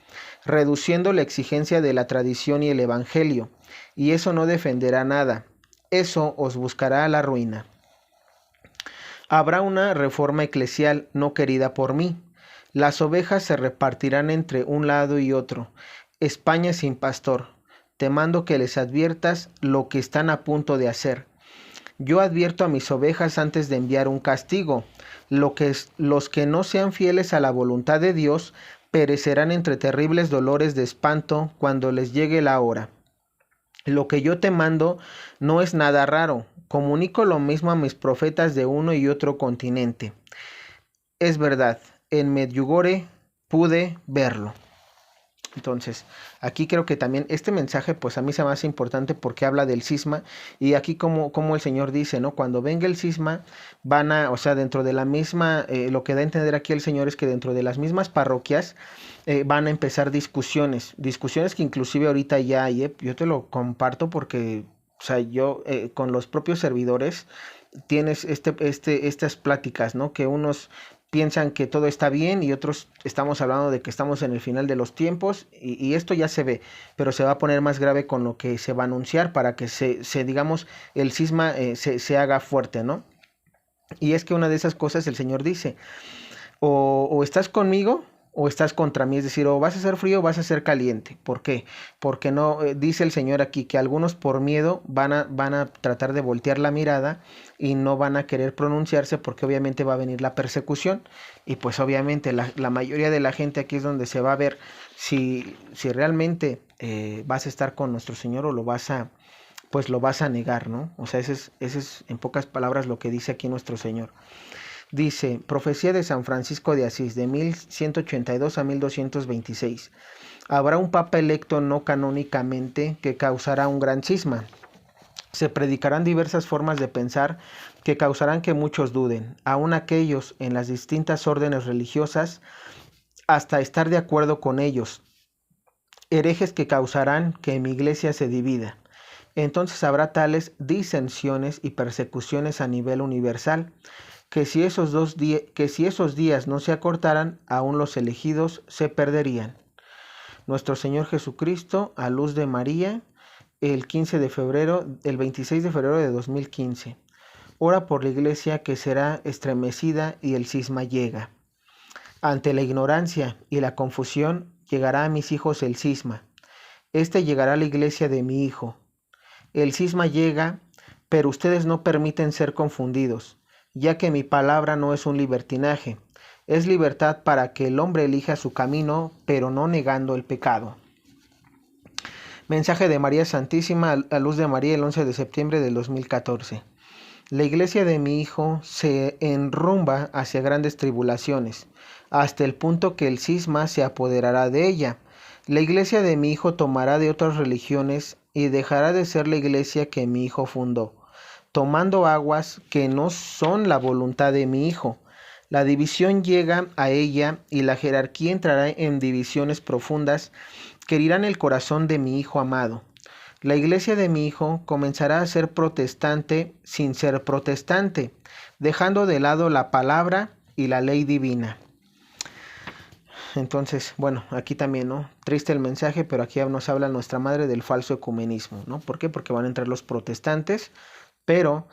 reduciendo la exigencia de la tradición y el evangelio, y eso no defenderá nada, eso os buscará a la ruina. Habrá una reforma eclesial no querida por mí. Las ovejas se repartirán entre un lado y otro. España sin pastor. Te mando que les adviertas lo que están a punto de hacer. Yo advierto a mis ovejas antes de enviar un castigo. Los que no sean fieles a la voluntad de Dios perecerán entre terribles dolores de espanto cuando les llegue la hora. Lo que yo te mando no es nada raro. Comunico lo mismo a mis profetas de uno y otro continente. Es verdad, en Medjugorje pude verlo. Entonces, aquí creo que también este mensaje, pues a mí se me hace importante porque habla del cisma, y aquí como el Señor dice, ¿no? Cuando venga el cisma, o sea, dentro de la misma, lo que da a entender aquí el Señor es que dentro de las mismas parroquias van a empezar discusiones que inclusive ahorita ya hay, yo te lo comparto porque, o sea, yo con los propios servidores tienes estas pláticas, ¿no? Que unos piensan que todo está bien y otros estamos hablando de que estamos en el final de los tiempos, y esto ya se ve, pero se va a poner más grave con lo que se va a anunciar para que digamos, el cisma se haga fuerte, ¿no? Y es que una de esas cosas el Señor dice, o estás conmigo o estás contra mí, es decir, o vas a ser frío o vas a ser caliente. ¿Por qué? Porque no, dice el Señor aquí que algunos por miedo van a tratar de voltear la mirada y no van a querer pronunciarse porque obviamente va a venir la persecución, y pues obviamente la mayoría de la gente aquí es donde se va a ver si realmente vas a estar con nuestro Señor o pues lo vas a negar, ¿no? O sea, ese es en pocas palabras lo que dice aquí nuestro Señor. Dice, profecía de San Francisco de Asís, de 1182 a 1226. Habrá un papa electo no canónicamente que causará un gran cisma. Se predicarán diversas formas de pensar que causarán que muchos duden, aun aquellos en las distintas órdenes religiosas, hasta estar de acuerdo con ellos. Herejes que causarán que mi iglesia se divida. Entonces habrá tales disensiones y persecuciones a nivel universal, que si esos días no se acortaran, aún los elegidos se perderían. Nuestro Señor Jesucristo, a luz de María, el 26 de febrero de 2015. Ora por la iglesia que será estremecida y el cisma llega. Ante la ignorancia y la confusión, llegará a mis hijos el cisma. Llegará a la iglesia de mi Hijo. El cisma llega, pero ustedes no permiten ser confundidos, ya que mi palabra no es un libertinaje, es libertad para que el hombre elija su camino, pero no negando el pecado. Mensaje de María Santísima a luz de María, el 11 de septiembre del 2014. La iglesia de mi Hijo se enrumba hacia grandes tribulaciones, hasta el punto que el cisma se apoderará de ella. La iglesia de mi Hijo tomará de otras religiones y dejará de ser la iglesia que mi Hijo fundó, tomando aguas que no son la voluntad de mi Hijo. La división llega a ella y la jerarquía entrará en divisiones profundas que herirán el corazón de mi Hijo amado. La iglesia de mi Hijo comenzará a ser protestante sin ser protestante, dejando de lado la palabra y la ley divina. Entonces, bueno, aquí también, ¿no? Triste el mensaje, pero aquí nos habla nuestra madre del falso ecumenismo, ¿no? ¿Por qué? Porque van a entrar los protestantes, pero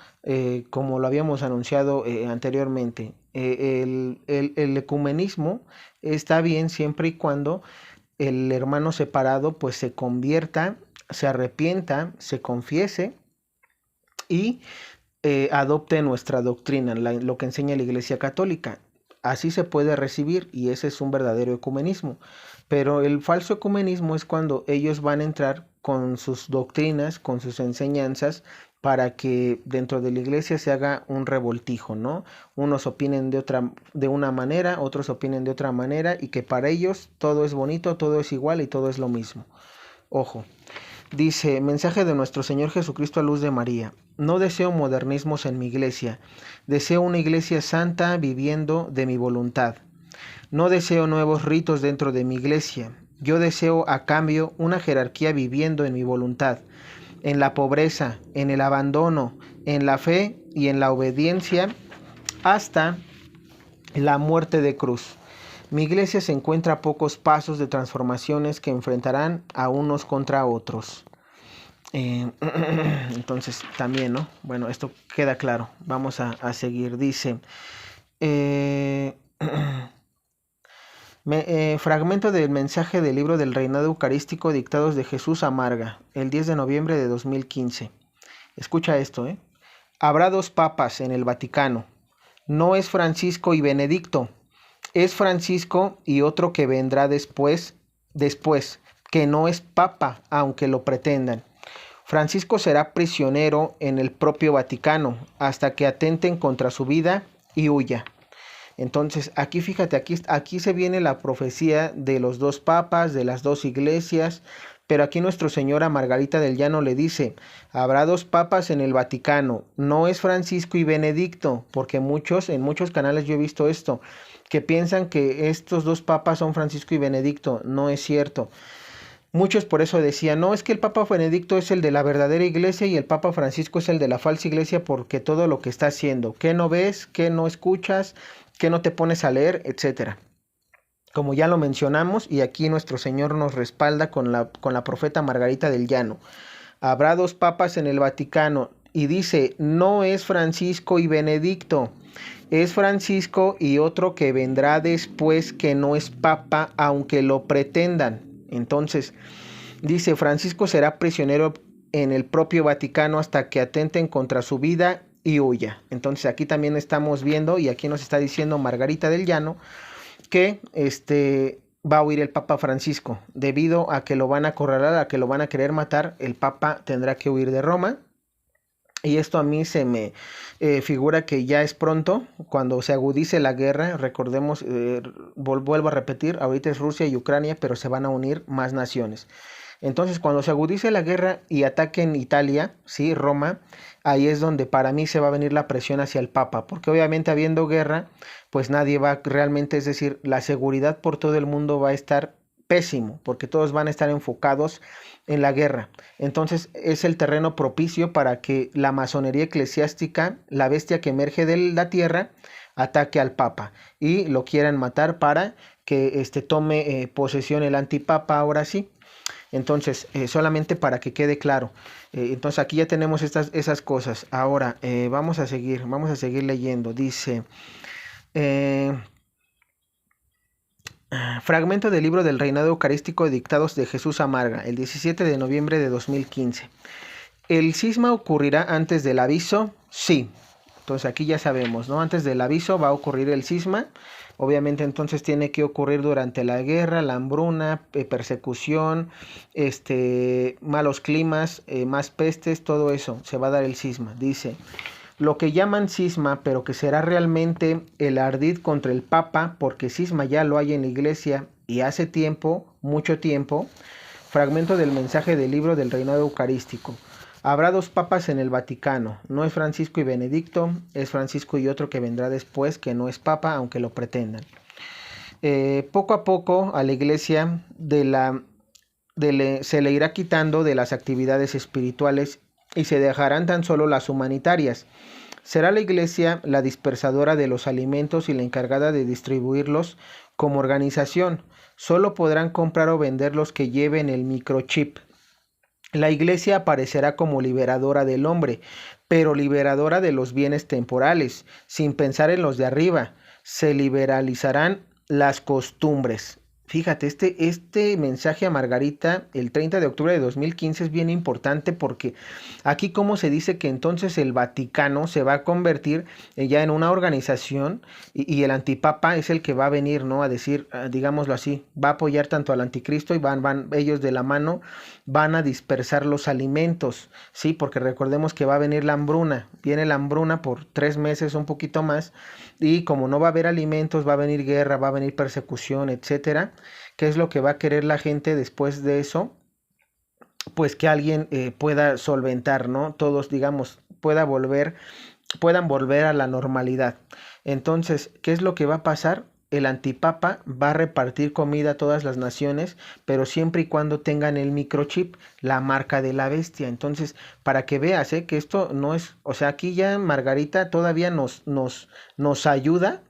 como lo habíamos anunciado anteriormente, el ecumenismo está bien siempre y cuando el hermano separado pues se convierta, se arrepienta, se confiese y adopte nuestra doctrina, lo que enseña la Iglesia Católica. Así se puede recibir, y ese es un verdadero ecumenismo. Pero el falso ecumenismo es cuando ellos van a entrar con sus doctrinas, con sus enseñanzas, para que dentro de la iglesia se haga un revoltijo, ¿no? Unos opinen de una manera, otros opinen de otra manera, y que para ellos todo es bonito, todo es igual y todo es lo mismo. Ojo. Dice, mensaje de nuestro Señor Jesucristo a luz de María. No deseo modernismos en mi iglesia. Deseo una iglesia santa viviendo de mi voluntad. No deseo nuevos ritos dentro de mi iglesia. Yo deseo a cambio una jerarquía viviendo en mi voluntad, en la pobreza, en el abandono, en la fe y en la obediencia hasta la muerte de cruz. Mi iglesia se encuentra a pocos pasos de transformaciones que enfrentarán a unos contra otros. Entonces también, ¿no? Bueno, esto queda claro. Vamos a seguir. Dice, fragmento del mensaje del libro del Reinado Eucarístico Dictados de Jesús a Marga, el 10 de noviembre de 2015. Escucha esto, ¿eh? Habrá dos papas en el Vaticano. No es Francisco y Benedicto. Es Francisco y otro que vendrá después, que no es papa, aunque lo pretendan. Francisco será prisionero en el propio Vaticano hasta que atenten contra su vida y huya. Entonces, aquí fíjate, aquí se viene la profecía de los dos papas, de las dos iglesias, pero aquí nuestro Señor a Margarita del Llano le dice, habrá dos papas en el Vaticano, no es Francisco y Benedicto, porque en muchos canales yo he visto esto, que piensan que estos dos papas son Francisco y Benedicto, no es cierto. Muchos por eso decían, no, es que el Papa Benedicto es el de la verdadera iglesia y el Papa Francisco es el de la falsa iglesia porque todo lo que está haciendo, que no ves, que no escuchas, que no te pones a leer, etcétera. Como ya lo mencionamos, y aquí nuestro Señor nos respalda con la profeta Margarita del Llano. Habrá dos papas en el Vaticano, y dice, no es Francisco y Benedicto, es Francisco y otro que vendrá después que no es papa, aunque lo pretendan. Entonces, dice, Francisco será prisionero en el propio Vaticano hasta que atenten contra su vida y huya. Entonces, aquí también estamos viendo, y aquí nos está diciendo Margarita del Llano, que va a huir el Papa Francisco. Debido a que lo van a acorralar, a que lo van a querer matar, el Papa tendrá que huir de Roma. Y esto a mí se me figura que ya es pronto, cuando se agudice la guerra. Recordemos, vuelvo a repetir, ahorita es Rusia y Ucrania, pero se van a unir más naciones. Entonces, cuando se agudice la guerra y ataquen Italia, sí, Roma, ahí es donde para mí se va a venir la presión hacia el Papa, porque obviamente habiendo guerra, pues nadie va realmente, es decir, la seguridad por todo el mundo va a estar pésimo, porque todos van a estar enfocados en la guerra. Entonces es el terreno propicio para que la masonería eclesiástica, la bestia que emerge de la tierra, ataque al Papa y lo quieran matar para que tome posesión el antipapa ahora sí. Entonces, solamente para que quede claro. Entonces aquí ya tenemos esas cosas. Ahora, vamos a seguir leyendo. Dice... fragmento del libro del Reinado Eucarístico Dictados de Jesús Amarga, el 17 de noviembre de 2015. ¿El cisma ocurrirá antes del aviso? Sí. Entonces aquí ya sabemos, ¿no? Antes del aviso va a ocurrir el cisma. Obviamente entonces tiene que ocurrir durante la guerra, la hambruna, persecución, malos climas, más pestes, todo eso, se va a dar el cisma. Dice... Lo que llaman cisma, pero que será realmente el ardid contra el Papa, porque cisma ya lo hay en la iglesia y hace tiempo, mucho tiempo. Fragmento del mensaje del libro del Reinado Eucarístico. Habrá dos papas en el Vaticano, no es Francisco y Benedicto, es Francisco y otro que vendrá después, que no es papa, aunque lo pretendan. Poco a poco a la iglesia se le irá quitando de las actividades espirituales y se dejarán tan solo las humanitarias. Será la iglesia la dispersadora de los alimentos y la encargada de distribuirlos como organización. Solo podrán comprar o vender los que lleven el microchip. La iglesia aparecerá como liberadora del hombre, pero liberadora de los bienes temporales, sin pensar en los de arriba. Se liberalizarán las costumbres. Fíjate, este mensaje a Margarita el 30 de octubre de 2015 es bien importante porque aquí como se dice que entonces el Vaticano se va a convertir ya en una organización y el antipapa es el que va a venir, ¿no? A decir, digámoslo así, va a apoyar tanto al anticristo y van ellos de la mano, van a dispersar los alimentos, ¿sí? Porque recordemos que va a venir la hambruna, viene la hambruna por 3 meses, un poquito más, y como no va a haber alimentos, va a venir guerra, va a venir persecución, etcétera. ¿Qué es lo que va a querer la gente después de eso? Pues que alguien pueda solventar, ¿no? Todos, digamos, puedan volver a la normalidad. Entonces, ¿qué es lo que va a pasar? El antipapa va a repartir comida a todas las naciones, pero siempre y cuando tengan el microchip, la marca de la bestia. Entonces, para que veas que esto no es, o sea, aquí ya Margarita todavía nos ayuda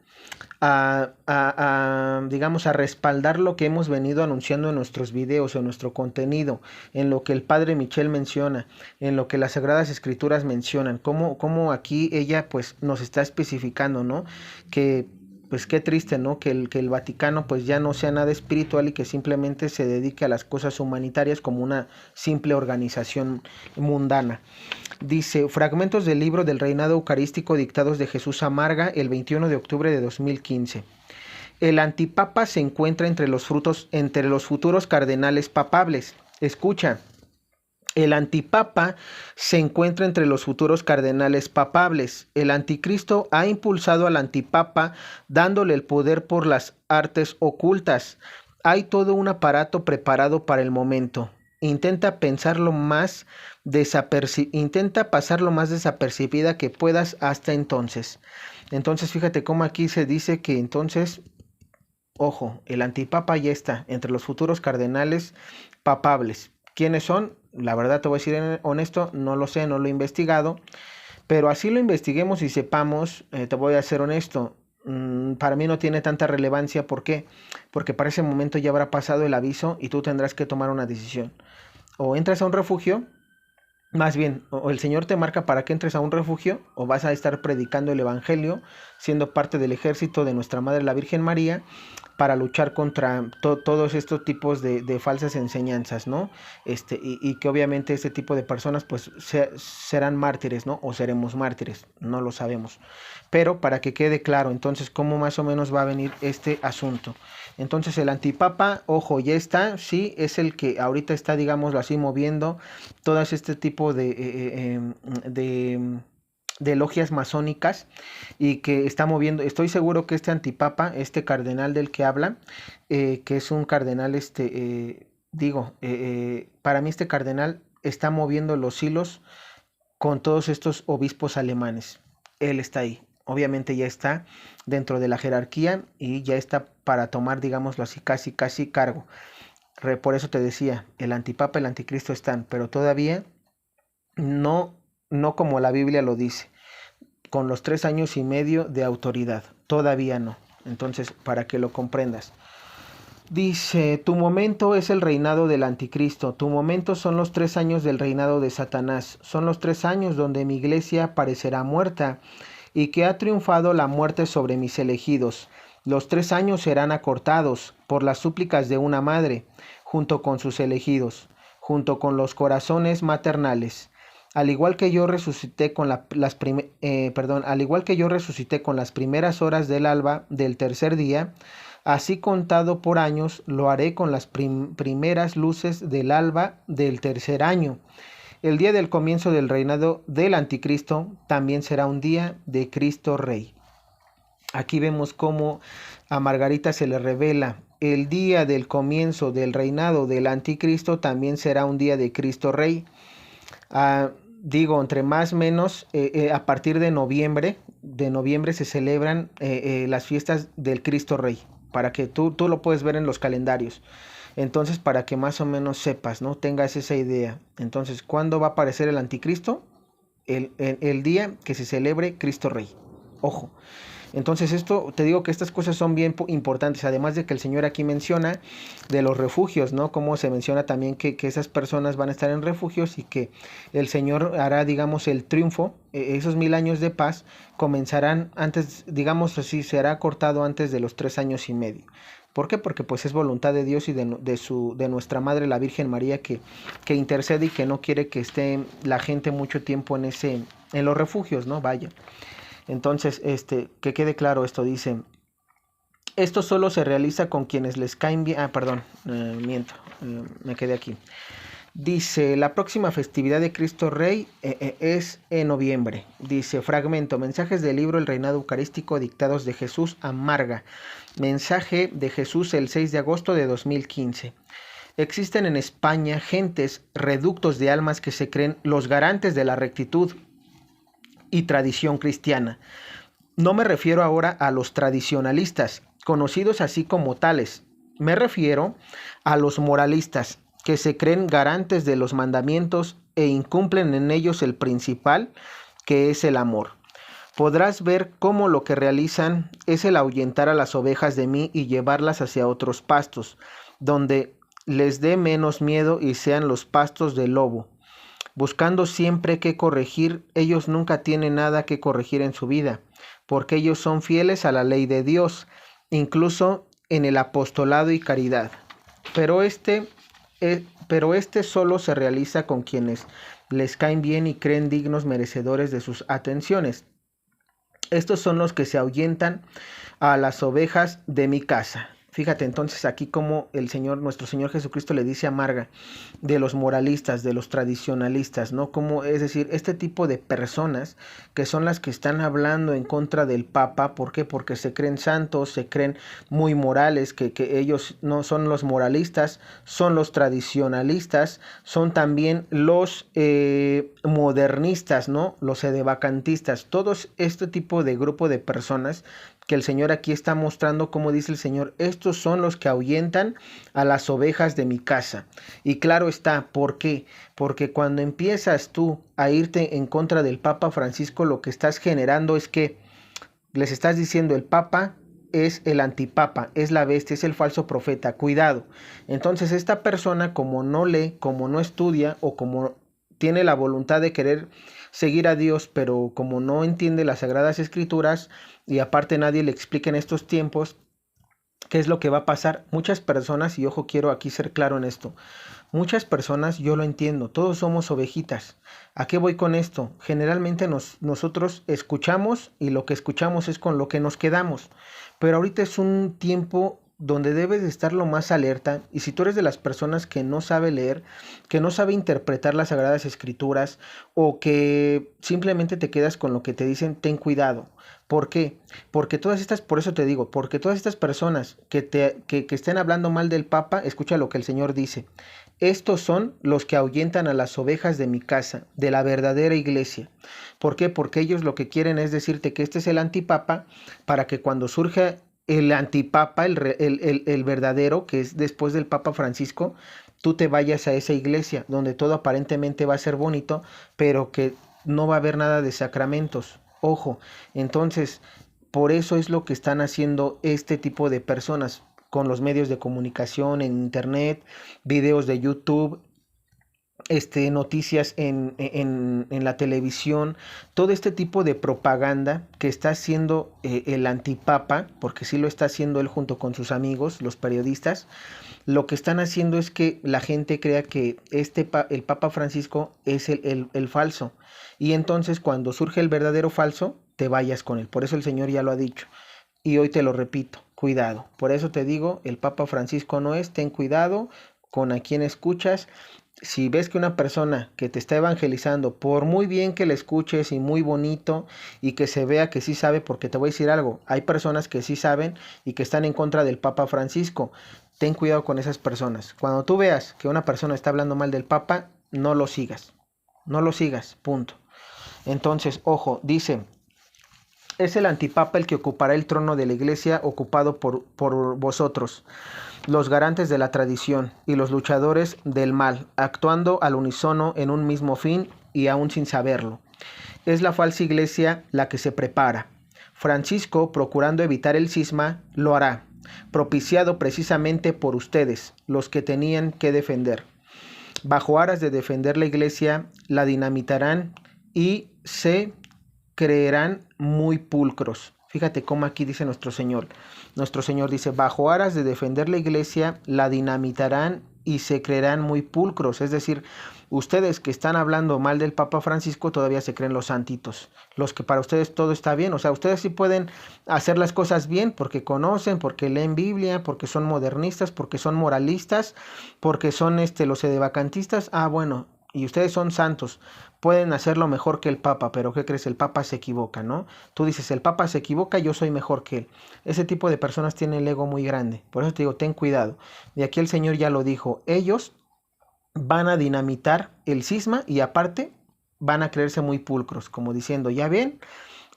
digamos, a respaldar lo que hemos venido anunciando en nuestros videos, en nuestro contenido, en lo que el Padre Michel menciona, en lo que las Sagradas Escrituras mencionan, como aquí ella pues nos está especificando, ¿no? Que pues qué triste, ¿no? Que el Vaticano pues ya no sea nada espiritual y que simplemente se dedique a las cosas humanitarias como una simple organización mundana. Dice, fragmentos del libro del Reinado Eucarístico Dictados de Jesús Amarga, el 21 de octubre de 2015. El antipapa se encuentra entre los futuros cardenales papables. Escucha, El antipapa se encuentra entre los futuros cardenales papables. El anticristo ha impulsado al antipapa dándole el poder por las artes ocultas. Hay todo un aparato preparado para el momento. Intenta intenta pasar lo más desapercibida que puedas hasta entonces. Entonces fíjate cómo aquí se dice que entonces, ojo, el antipapa ya está entre los futuros cardenales papables. ¿Quiénes son? La verdad te voy a decir honesto, no lo sé, no lo he investigado, pero así lo investiguemos y sepamos, te voy a ser honesto, para mí no tiene tanta relevancia. ¿Por qué? Porque para ese momento ya habrá pasado el aviso y tú tendrás que tomar una decisión. O entras a un refugio, más bien, o el Señor te marca para que entres a un refugio, o vas a estar predicando el Evangelio, siendo parte del ejército de nuestra Madre la Virgen María, para luchar contra todos estos tipos de falsas enseñanzas, ¿no? Y que obviamente este tipo de personas pues serán mártires, ¿no? O seremos mártires, no lo sabemos. Pero para que quede claro, entonces, cómo más o menos va a venir este asunto. Entonces, el antipapa, ojo, ya está, sí, es el que ahorita está, digámoslo así, moviendo todas este tipo de logias masónicas, y que está moviendo, estoy seguro que este antipapa, este cardenal del que habla, que es un cardenal, para mí este cardenal está moviendo los hilos con todos estos obispos alemanes. Él está ahí, obviamente ya está dentro de la jerarquía y ya está para tomar, digámoslo así, casi cargo. Por eso te decía, el antipapa, el anticristo están, pero todavía no como la Biblia lo dice, con los 3 años y medio de autoridad, todavía no. Entonces, para que lo comprendas. Dice, tu momento es el reinado del anticristo, tu momento son los 3 años del reinado de Satanás, son los 3 años donde mi iglesia parecerá muerta y que ha triunfado la muerte sobre mis elegidos. Los 3 años serán acortados por las súplicas de una madre, junto con sus elegidos, junto con los corazones maternales. Al igual que yo resucité con al igual que yo resucité con las primeras horas del alba del tercer día, así contado por años lo haré con las primeras luces del alba del tercer año. El día del comienzo del reinado del anticristo también será un día de Cristo Rey. Aquí vemos cómo a Margarita se le revela: el día del comienzo del reinado del anticristo también será un día de Cristo Rey. Entre más o menos, a partir de noviembre se celebran las fiestas del Cristo Rey, para que tú lo puedes ver en los calendarios. Entonces, para que más o menos sepas, ¿no? Tengas esa idea. Entonces, ¿cuándo va a aparecer el anticristo? El día que se celebre Cristo Rey. Ojo. Entonces, esto, te digo que estas cosas son bien importantes, además de que el Señor aquí menciona de los refugios, ¿no? Como se menciona también que esas personas van a estar en refugios y que el Señor hará, digamos, el triunfo. Esos 1000 años de paz comenzarán antes, digamos así, será cortado antes de los 3 años y medio. ¿Por qué? Porque pues es voluntad de Dios y de nuestra Madre la Virgen María, que intercede y que no quiere que esté la gente mucho tiempo en los refugios, ¿no? Vaya. Entonces, que quede claro esto, dice, esto solo se realiza con quienes les caen bien. Me quedé aquí. Dice, la próxima festividad de Cristo Rey es en noviembre. Dice, fragmento, mensajes del libro El Reinado Eucarístico dictados de Jesús a Marga. Mensaje de Jesús el 6 de agosto de 2015. Existen en España gentes, reductos de almas que se creen los garantes de la rectitud y tradición cristiana. No me refiero ahora a los tradicionalistas, conocidos así como tales. Me refiero a los moralistas, que se creen garantes de los mandamientos e incumplen en ellos el principal, que es el amor. Podrás ver cómo lo que realizan es el ahuyentar a las ovejas de mí y llevarlas hacia otros pastos, donde les dé menos miedo y sean los pastos del lobo. Buscando siempre qué corregir, ellos nunca tienen nada que corregir en su vida, porque ellos son fieles a la ley de Dios, incluso en el apostolado y caridad. Pero este solo se realiza con quienes les caen bien y creen dignos merecedores de sus atenciones. Estos son los que se ahuyentan a las ovejas de mi casa. Fíjate entonces aquí como el Señor, nuestro Señor Jesucristo le dice a Marga de los moralistas, de los tradicionalistas, ¿no? Como, es decir, este tipo de personas que son las que están hablando en contra del Papa. ¿Por qué? Porque se creen santos, se creen muy morales, que ellos no son los moralistas, son los tradicionalistas, son también los modernistas, ¿no? Los edevacantistas, todos este tipo de grupo de personas que el Señor aquí está mostrando, como dice el Señor, estos son los que ahuyentan a las ovejas de mi casa. Y claro está, ¿por qué? Porque cuando empiezas tú a irte en contra del Papa Francisco, lo que estás generando es que les estás diciendo el Papa es el antipapa, es la bestia, es el falso profeta, cuidado. Entonces esta persona, como no lee, como no estudia o como tiene la voluntad de querer seguir a Dios, pero como no entiende las Sagradas Escrituras y aparte nadie le explica en estos tiempos qué es lo que va a pasar, muchas personas, y ojo, quiero aquí ser claro en esto, muchas personas, yo lo entiendo, todos somos ovejitas. ¿A qué voy con esto? Generalmente nosotros escuchamos y lo que escuchamos es con lo que nos quedamos. Pero ahorita es un tiempo donde debes de estar lo más alerta, y si tú eres de las personas que no sabe leer, que no sabe interpretar las Sagradas Escrituras o que simplemente te quedas con lo que te dicen, ten cuidado. ¿Por qué? Porque todas estas, por eso te digo, porque todas estas personas que estén hablando mal del Papa, escucha lo que el Señor dice. Estos son los que ahuyentan a las ovejas de mi casa, de la verdadera iglesia. ¿Por qué? Porque ellos lo que quieren es decirte que este es el antipapa, para que cuando surja el antipapa, el verdadero, que es después del Papa Francisco, tú te vayas a esa iglesia, donde todo aparentemente va a ser bonito, pero que no va a haber nada de sacramentos. Ojo, entonces, por eso es lo que están haciendo este tipo de personas con los medios de comunicación, en internet, videos de YouTube, noticias en la televisión, todo este tipo de propaganda que está haciendo el antipapa, porque sí lo está haciendo él junto con sus amigos, los periodistas. Lo que están haciendo es que la gente crea que el Papa Francisco es el falso, y entonces cuando surge el verdadero falso, te vayas con él. Por eso el Señor ya lo ha dicho, y hoy te lo repito, cuidado. Por eso te digo, el Papa Francisco no es, ten cuidado con a quién escuchas. Si ves que una persona que te está evangelizando, por muy bien que le escuches y muy bonito y que se vea que sí sabe, porque te voy a decir algo, hay personas que sí saben y que están en contra del Papa Francisco, ten cuidado con esas personas. Cuando tú veas que una persona está hablando mal del Papa, no lo sigas, no lo sigas, punto. Entonces, ojo, dice, es el antipapa el que ocupará el trono de la iglesia ocupado por vosotros, los garantes de la tradición y los luchadores del mal, actuando al unísono en un mismo fin y aún sin saberlo. Es la falsa iglesia la que se prepara. Francisco, procurando evitar el cisma, lo hará, propiciado precisamente por ustedes, los que tenían que defender. Bajo aras de defender la iglesia, la dinamitarán y se creerán muy pulcros. Fíjate cómo aquí dice nuestro Señor. Nuestro Señor dice, bajo aras de defender la iglesia, la dinamitarán y se creerán muy pulcros. Es decir, ustedes que están hablando mal del Papa Francisco todavía se creen los santitos. Los que para ustedes todo está bien. O sea, ustedes sí pueden hacer las cosas bien porque conocen, porque leen Biblia, porque son modernistas, porque son moralistas, porque son los edevacantistas. Ah, bueno, y ustedes son santos, pueden hacerlo mejor que el Papa, pero ¿qué crees? El Papa se equivoca, ¿no? Tú dices, el Papa se equivoca, yo soy mejor que él. Ese tipo de personas tienen el ego muy grande, por eso te digo, ten cuidado. Y aquí el Señor ya lo dijo, ellos van a dinamitar el cisma y aparte van a creerse muy pulcros, como diciendo, ya ven,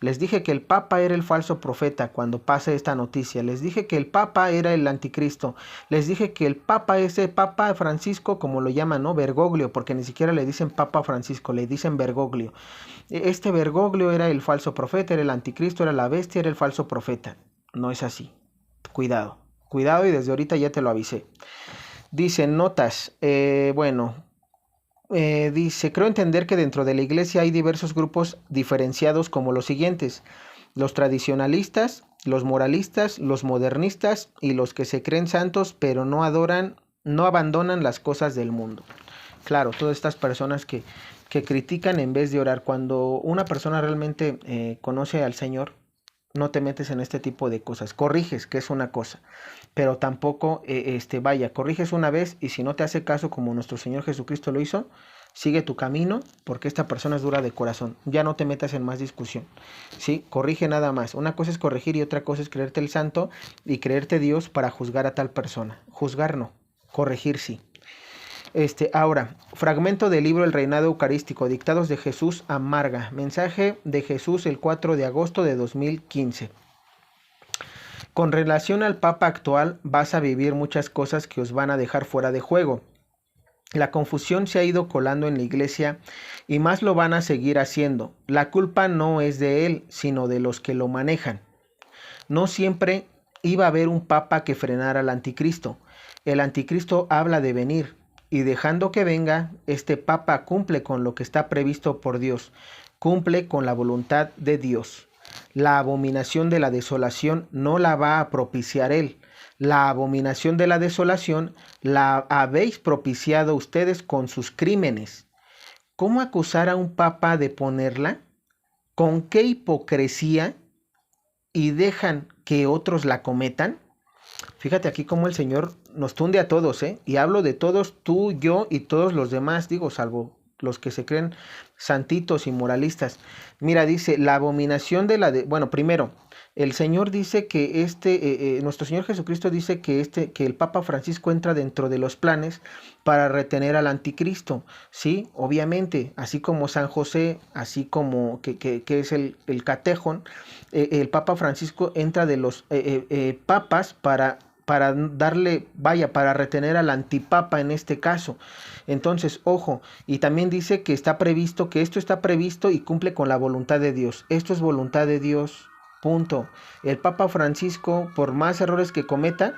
les dije que el Papa era el falso profeta cuando pase esta noticia. Les dije que el Papa era el anticristo. Les dije que el Papa, ese Papa Francisco, como lo llaman, ¿no? Bergoglio, porque ni siquiera le dicen Papa Francisco, le dicen Bergoglio. Este Bergoglio era el falso profeta, era el anticristo, era la bestia, era el falso profeta. No es así. Cuidado. Cuidado, y desde ahorita ya te lo avisé. Dice, notas, dice, creo entender que dentro de la iglesia hay diversos grupos diferenciados como los siguientes: los tradicionalistas, los moralistas, los modernistas y los que se creen santos pero no abandonan las cosas del mundo. Claro, todas estas personas que critican en vez de orar. Cuando una persona realmente conoce al Señor, no te metes en este tipo de cosas. Corriges, que es una cosa, pero tampoco, vaya, corriges una vez y si no te hace caso como nuestro Señor Jesucristo lo hizo, sigue tu camino porque esta persona es dura de corazón. Ya no te metas en más discusión, ¿sí? Corrige nada más. Una cosa es corregir y otra cosa es creerte el santo y creerte Dios para juzgar a tal persona. Juzgar no, corregir sí. Ahora, fragmento del libro El Reinado Eucarístico, Dictados de Jesús a Marga, mensaje de Jesús el 4 de agosto de 2015. Con relación al Papa actual, vas a vivir muchas cosas que os van a dejar fuera de juego. La confusión se ha ido colando en la iglesia y más lo van a seguir haciendo. La culpa no es de él, sino de los que lo manejan. No siempre iba a haber un papa que frenara al anticristo. El anticristo habla de venir y dejando que venga, este papa cumple con lo que está previsto por Dios, cumple con la voluntad de Dios. La abominación de la desolación no la va a propiciar él. La abominación de la desolación la habéis propiciado ustedes con sus crímenes. ¿Cómo acusar a un papa de ponerla? ¿Con qué hipocresía? ¿Y dejan que otros la cometan? Fíjate aquí cómo el Señor nos tunde a todos, ¿eh? Y hablo de todos, tú, yo y todos los demás, digo, salvo los que se creen santitos y moralistas. Mira, dice, la abominación de la... Bueno, primero, el Señor dice que nuestro Señor Jesucristo dice que el Papa Francisco entra dentro de los planes para retener al anticristo, ¿sí? Obviamente, así como San José, así como que es el catejón, el Papa Francisco entra de los papas para darle, vaya, para retener al antipapa en este caso. Entonces, ojo, y también dice que está previsto, que esto está previsto y cumple con la voluntad de Dios. Esto es voluntad de Dios, punto. El Papa Francisco, por más errores que cometa,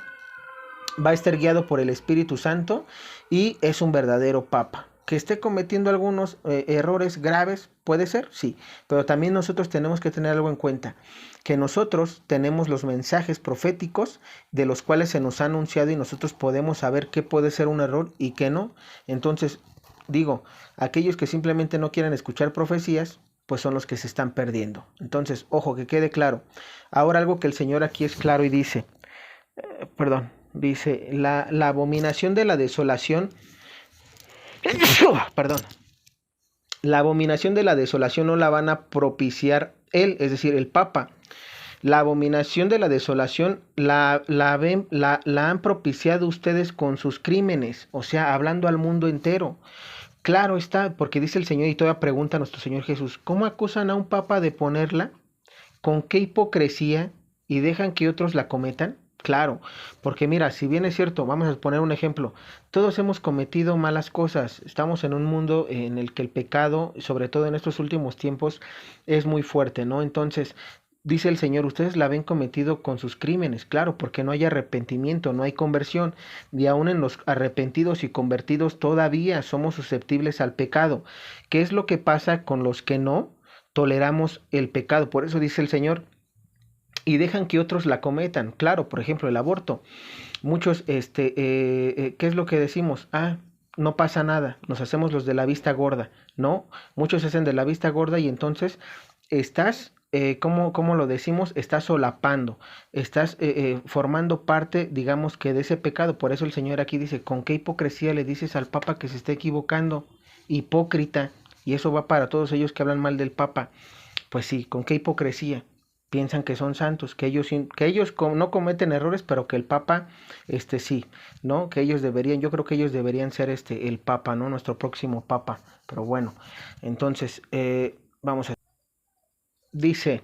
va a estar guiado por el Espíritu Santo y es un verdadero papa. Que esté cometiendo algunos errores graves, puede ser, sí, pero también nosotros tenemos que tener algo en cuenta, que nosotros tenemos los mensajes proféticos de los cuales se nos ha anunciado y nosotros podemos saber qué puede ser un error y qué no. Entonces, digo, aquellos que simplemente no quieren escuchar profecías, pues son los que se están perdiendo. Entonces, ojo, que quede claro. Ahora algo que el Señor aquí es claro y dice, dice, la abominación de la desolación, perdón, la abominación de la desolación no la van a propiciar él, es decir, el Papa. La abominación de la desolación la han propiciado ustedes con sus crímenes, o sea, hablando al mundo entero. Claro está, porque dice el Señor y todavía pregunta a nuestro Señor Jesús, ¿cómo acusan a un Papa de ponerla? ¿Con qué hipocresía? ¿Y dejan que otros la cometan? Claro, porque mira, si bien es cierto, vamos a poner un ejemplo, todos hemos cometido malas cosas, estamos en un mundo en el que el pecado, sobre todo en estos últimos tiempos, es muy fuerte, ¿no? Entonces, dice el Señor, ustedes la habían cometido con sus crímenes, claro, porque no hay arrepentimiento, no hay conversión, y aún en los arrepentidos y convertidos todavía somos susceptibles al pecado. ¿Qué es lo que pasa con los que no toleramos el pecado? Por eso dice el Señor, y dejan que otros la cometan. Claro, por ejemplo, el aborto. Muchos, ¿qué es lo que decimos? No pasa nada, nos hacemos los de la vista gorda. No, muchos se hacen de la vista gorda y entonces estás, ¿cómo lo decimos? Estás solapando, estás formando parte, digamos que de ese pecado. Por eso el Señor aquí dice, ¿con qué hipocresía le dices al Papa que se está equivocando? Hipócrita. Y eso va para todos ellos que hablan mal del Papa. Pues sí, ¿con qué hipocresía? Piensan que son santos, que ellos no cometen errores, pero que el Papa, sí, ¿no? Que ellos deberían, yo creo que ellos deberían ser el Papa, ¿no? Nuestro próximo Papa. Pero bueno, entonces, vamos a... Dice,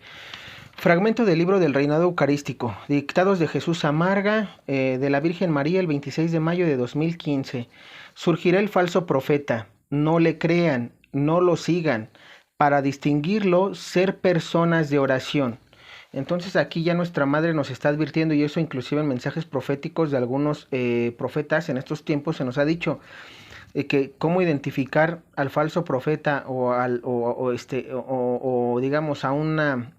fragmento del libro del Reinado Eucarístico, Dictados de Jesús a Marga, de la Virgen María, el 26 de mayo de 2015. Surgirá el falso profeta, no le crean, no lo sigan, para distinguirlo, ser personas de oración. Entonces aquí ya nuestra madre nos está advirtiendo, y eso inclusive en mensajes proféticos de algunos profetas en estos tiempos se nos ha dicho que cómo identificar al falso profeta o digamos a una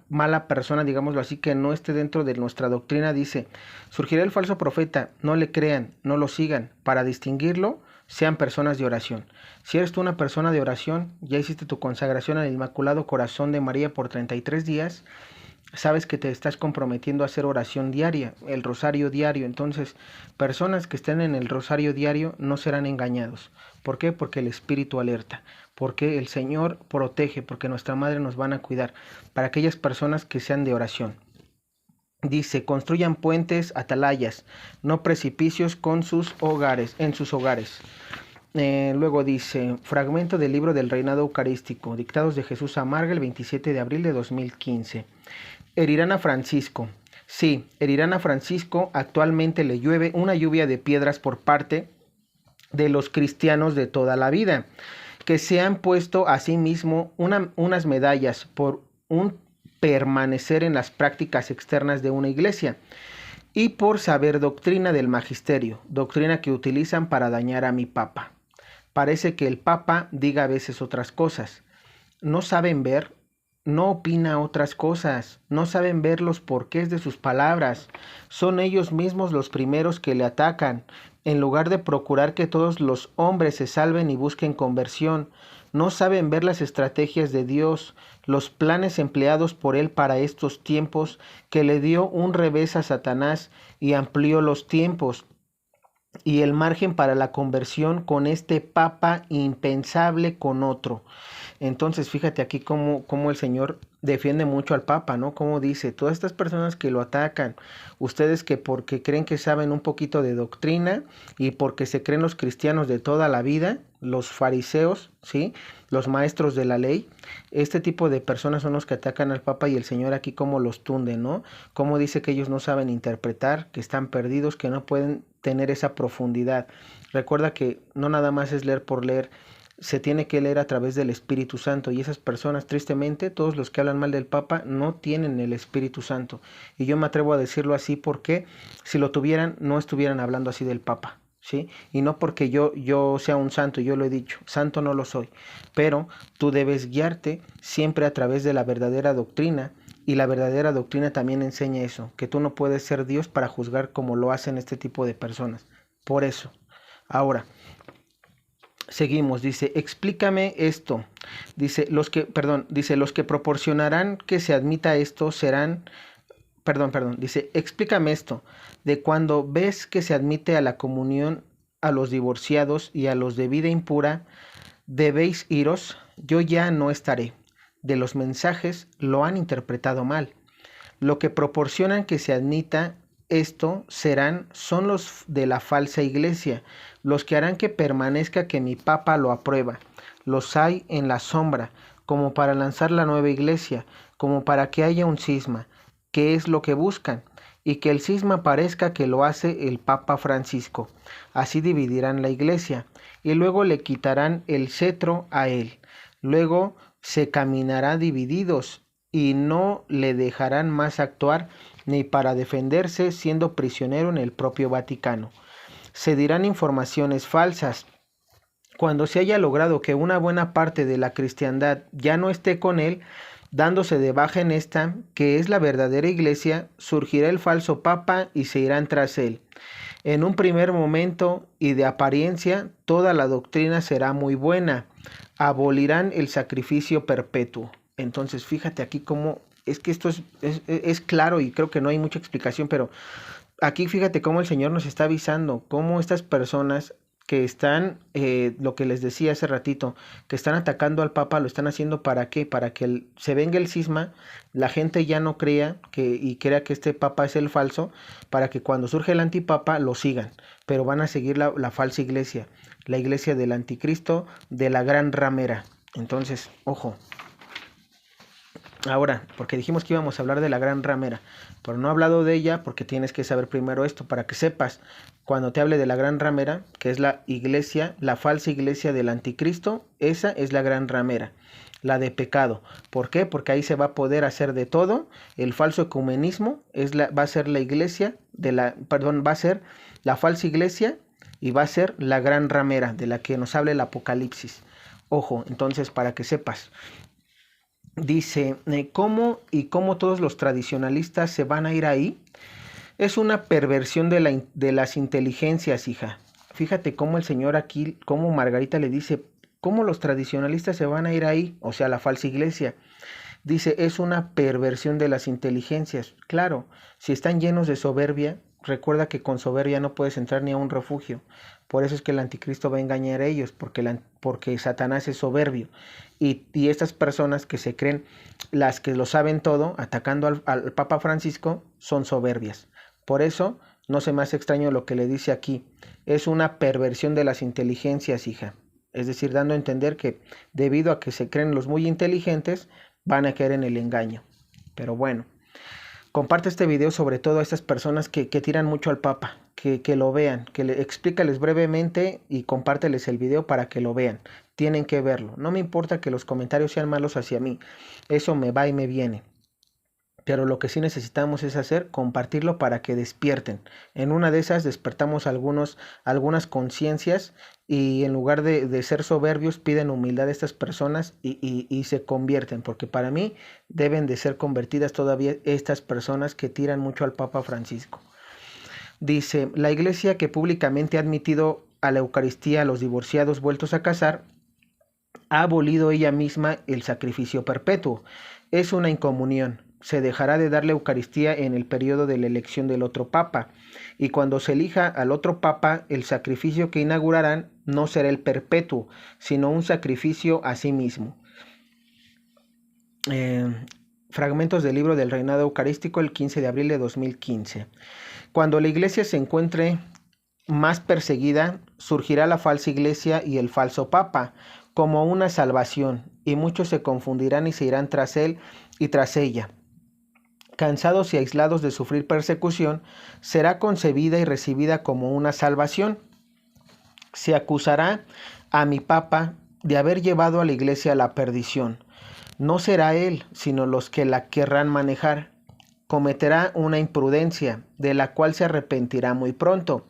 mala persona, digámoslo así, que no esté dentro de nuestra doctrina. Dice, surgirá el falso profeta, no le crean, no lo sigan, para distinguirlo, sean personas de oración. Si eres tú una persona de oración, ya hiciste tu consagración al Inmaculado Corazón de María por 33 días, sabes que te estás comprometiendo a hacer oración diaria, el rosario diario. Entonces, personas que estén en el rosario diario no serán engañados. ¿Por qué? Porque el Espíritu alerta, porque el Señor protege, porque nuestra Madre nos van a cuidar, para aquellas personas que sean de oración. Dice, construyan puentes, atalayas, no precipicios con sus hogares, en sus hogares. Luego dice, fragmento del libro del Reinado Eucarístico, dictados de Jesús Amarga, el 27 de abril de 2015. Herirán a Francisco. Sí, herirán a Francisco. Actualmente le llueve una lluvia de piedras por parte de los cristianos de toda la vida, que se han puesto a sí mismo unas medallas por un permanecer en las prácticas externas de una iglesia y por saber doctrina del magisterio, doctrina que utilizan para dañar a mi papa. Parece que el papa diga a veces otras cosas. No saben ver, no opina otras cosas, no saben ver los porqués de sus palabras. Son ellos mismos los primeros que le atacan, en lugar de procurar que todos los hombres se salven y busquen conversión. No saben ver las estrategias de Dios, los planes empleados por Él para estos tiempos, que le dio un revés a Satanás y amplió los tiempos y el margen para la conversión con este papa impensable con otro. Entonces fíjate aquí cómo el Señor defiende mucho al papa, ¿no? Como dice, todas estas personas que lo atacan, ustedes que porque creen que saben un poquito de doctrina y porque se creen los cristianos de toda la vida, los fariseos, ¿sí? Los maestros de la ley, este tipo de personas son los que atacan al papa y el Señor aquí como los tunde, ¿no? Como dice que ellos no saben interpretar, que están perdidos, que no pueden tener esa profundidad. Recuerda que no nada más es leer por leer, se tiene que leer a través del Espíritu Santo y esas personas, tristemente, todos los que hablan mal del Papa no tienen el Espíritu Santo. Y yo me atrevo a decirlo así porque si lo tuvieran, no estuvieran hablando así del Papa, ¿sí? Y no porque yo sea un santo, yo lo he dicho, santo no lo soy, pero tú debes guiarte siempre a través de la verdadera doctrina. Y la verdadera doctrina también enseña eso, que tú no puedes ser Dios para juzgar como lo hacen este tipo de personas. Por eso, ahora, seguimos, dice, explícame esto. Dice, los que proporcionarán que se admita esto serán, dice, explícame esto, de cuando ves que se admite a la comunión a los divorciados y a los de vida impura, debéis iros, yo ya no estaré. De los mensajes lo han interpretado mal. Lo que proporcionan que se admita esto son los de la falsa iglesia, los que harán que permanezca que mi papa lo aprueba. Los hay en la sombra, como para lanzar la nueva iglesia, como para que haya un cisma, que es lo que buscan, y que el cisma parezca que lo hace el Papa Francisco. Así dividirán la iglesia, y luego le quitarán el cetro a él. Luego se caminará divididos, y no le dejarán más actuar ni para defenderse siendo prisionero en el propio Vaticano. Se dirán informaciones falsas. Cuando se haya logrado que una buena parte de la cristiandad ya no esté con él, dándose de baja en esta, que es la verdadera iglesia, surgirá el falso papa y se irán tras él. En un primer momento y de apariencia, toda la doctrina será muy buena. Abolirán el sacrificio perpetuo. Entonces, fíjate aquí cómo, es que esto es claro y creo que no hay mucha explicación, pero aquí fíjate cómo el Señor nos está avisando, cómo estas personas que están, lo que les decía hace ratito, que están atacando al Papa, lo están haciendo ¿para qué? Para que se venga el cisma, la gente ya no crea y crea que este Papa es el falso, para que cuando surge el antipapa lo sigan, pero van a seguir la falsa iglesia, la iglesia del anticristo, de la gran ramera. Entonces, ojo. Ahora, porque dijimos que íbamos a hablar de la gran ramera, pero no he hablado de ella porque tienes que saber primero esto, para que sepas, cuando te hable de la gran ramera, que es la iglesia, la falsa iglesia del anticristo, esa es la gran ramera, la de pecado. ¿Por qué? Porque ahí se va a poder hacer de todo. El falso ecumenismo va a ser la iglesia, va a ser la falsa iglesia y va a ser la gran ramera, de la que nos habla el Apocalipsis. Ojo, entonces, para que sepas. Dice, ¿cómo todos los tradicionalistas se van a ir ahí? Es una perversión de las inteligencias, hija. Fíjate cómo el Señor aquí, cómo Margarita le dice, ¿cómo los tradicionalistas se van a ir ahí? O sea, la falsa iglesia. Dice, es una perversión de las inteligencias. Claro, si están llenos de soberbia, recuerda que con soberbia no puedes entrar ni a un refugio. Por eso es que el anticristo va a engañar a ellos, porque Satanás es soberbio. Y estas personas que se creen las que lo saben todo, atacando al Papa Francisco, son soberbias. Por eso no se me hace extraño lo que le dice aquí. Es una perversión de las inteligencias, hija. Es decir, dando a entender que debido a que se creen los muy inteligentes, van a caer en el engaño. Pero bueno, comparte este video sobre todo a estas personas que tiran mucho al Papa, que lo vean, explícales brevemente y compárteles el video para que lo vean. Tienen que verlo. No me importa que los comentarios sean malos hacia mí. Eso me va y me viene. Pero lo que sí necesitamos es compartirlo para que despierten. En una de esas despertamos algunas conciencias y en lugar de ser soberbios piden humildad a estas personas y se convierten. Porque para mí deben de ser convertidas todavía estas personas que tiran mucho al Papa Francisco. Dice, la iglesia que públicamente ha admitido a la Eucaristía a los divorciados vueltos a casar, ha abolido ella misma el sacrificio perpetuo. Es una incomunión. Se dejará de dar la Eucaristía en el periodo de la elección del otro Papa, y cuando se elija al otro Papa, el sacrificio que inaugurarán no será el perpetuo, sino un sacrificio a sí mismo. Fragmentos del libro del Reinado Eucarístico, el 15 de abril de 2015. Cuando la iglesia se encuentre más perseguida, surgirá la falsa iglesia y el falso Papa, como una salvación, y muchos se confundirán y se irán tras él y tras ella. Cansados y aislados de sufrir persecución, será concebida y recibida como una salvación. Se acusará a mi Papa de haber llevado a la iglesia a la perdición. No será él, sino los que la querrán manejar. Cometerá una imprudencia, de la cual se arrepentirá muy pronto,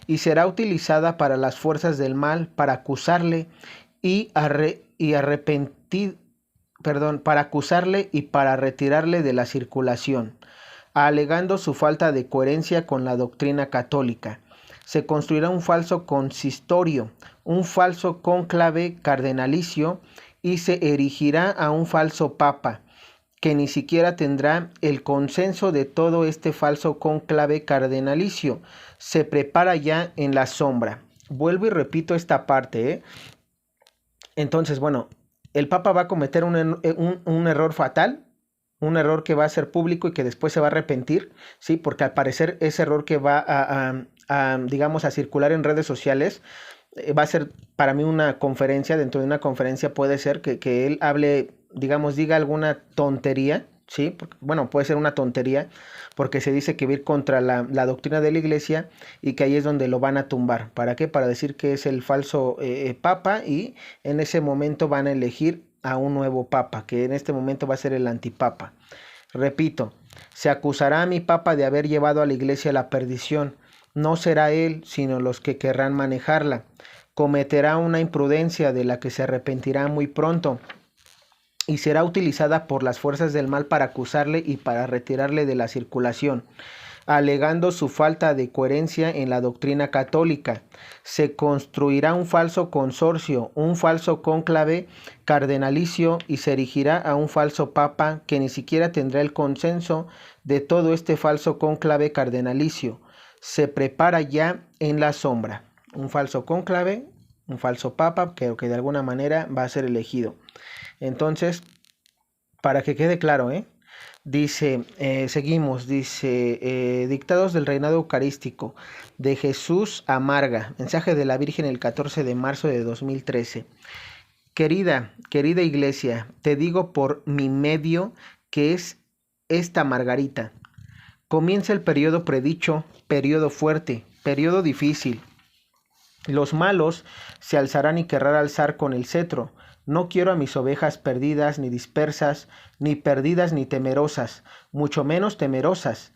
y será utilizada para las fuerzas del mal, para acusarle para acusarle y para retirarle de la circulación, alegando su falta de coherencia con la doctrina católica. Se construirá un falso consistorio, un falso cónclave cardenalicio, y se erigirá a un falso papa, que ni siquiera tendrá el consenso de todo este falso cónclave cardenalicio. Se prepara ya en la sombra. Vuelvo y repito esta parte, Entonces, bueno, el Papa va a cometer un error fatal, un error que va a ser público y que después se va a arrepentir, ¿sí? Porque al parecer ese error que va digamos, a circular en redes sociales, va a ser para mí una conferencia. Dentro de una conferencia puede ser que él hable, digamos, diga alguna tontería, ¿sí? Porque, bueno, puede ser una tontería, porque se dice que va a ir contra la doctrina de la iglesia y que ahí es donde lo van a tumbar. ¿Para qué? Para decir que es el falso papa, y en ese momento van a elegir a un nuevo papa, que en este momento va a ser el antipapa. Repito, se acusará a mi papa de haber llevado a la iglesia a la perdición. No será él, sino los que querrán manejarla. Cometerá una imprudencia de la que se arrepentirá muy pronto, y será utilizada por las fuerzas del mal para acusarle y para retirarle de la circulación, alegando su falta de coherencia en la doctrina católica. Se construirá un falso consorcio, un falso cónclave cardenalicio, y se erigirá a un falso papa que ni siquiera tendrá el consenso de todo este falso cónclave cardenalicio. Se prepara ya en la sombra. Un falso cónclave, un falso papa, que de alguna manera va a ser elegido. Entonces, para que quede claro, dice, seguimos, dice, dictados del reinado eucarístico de Jesús Amarga, mensaje de la Virgen el 14 de marzo de 2013. Querida iglesia, te digo por mi medio que es esta Margarita. Comienza el periodo predicho, periodo fuerte, periodo difícil. Los malos se alzarán y querrán alzar con el cetro. No quiero a mis ovejas perdidas ni dispersas, ni perdidas ni temerosas, mucho menos temerosas.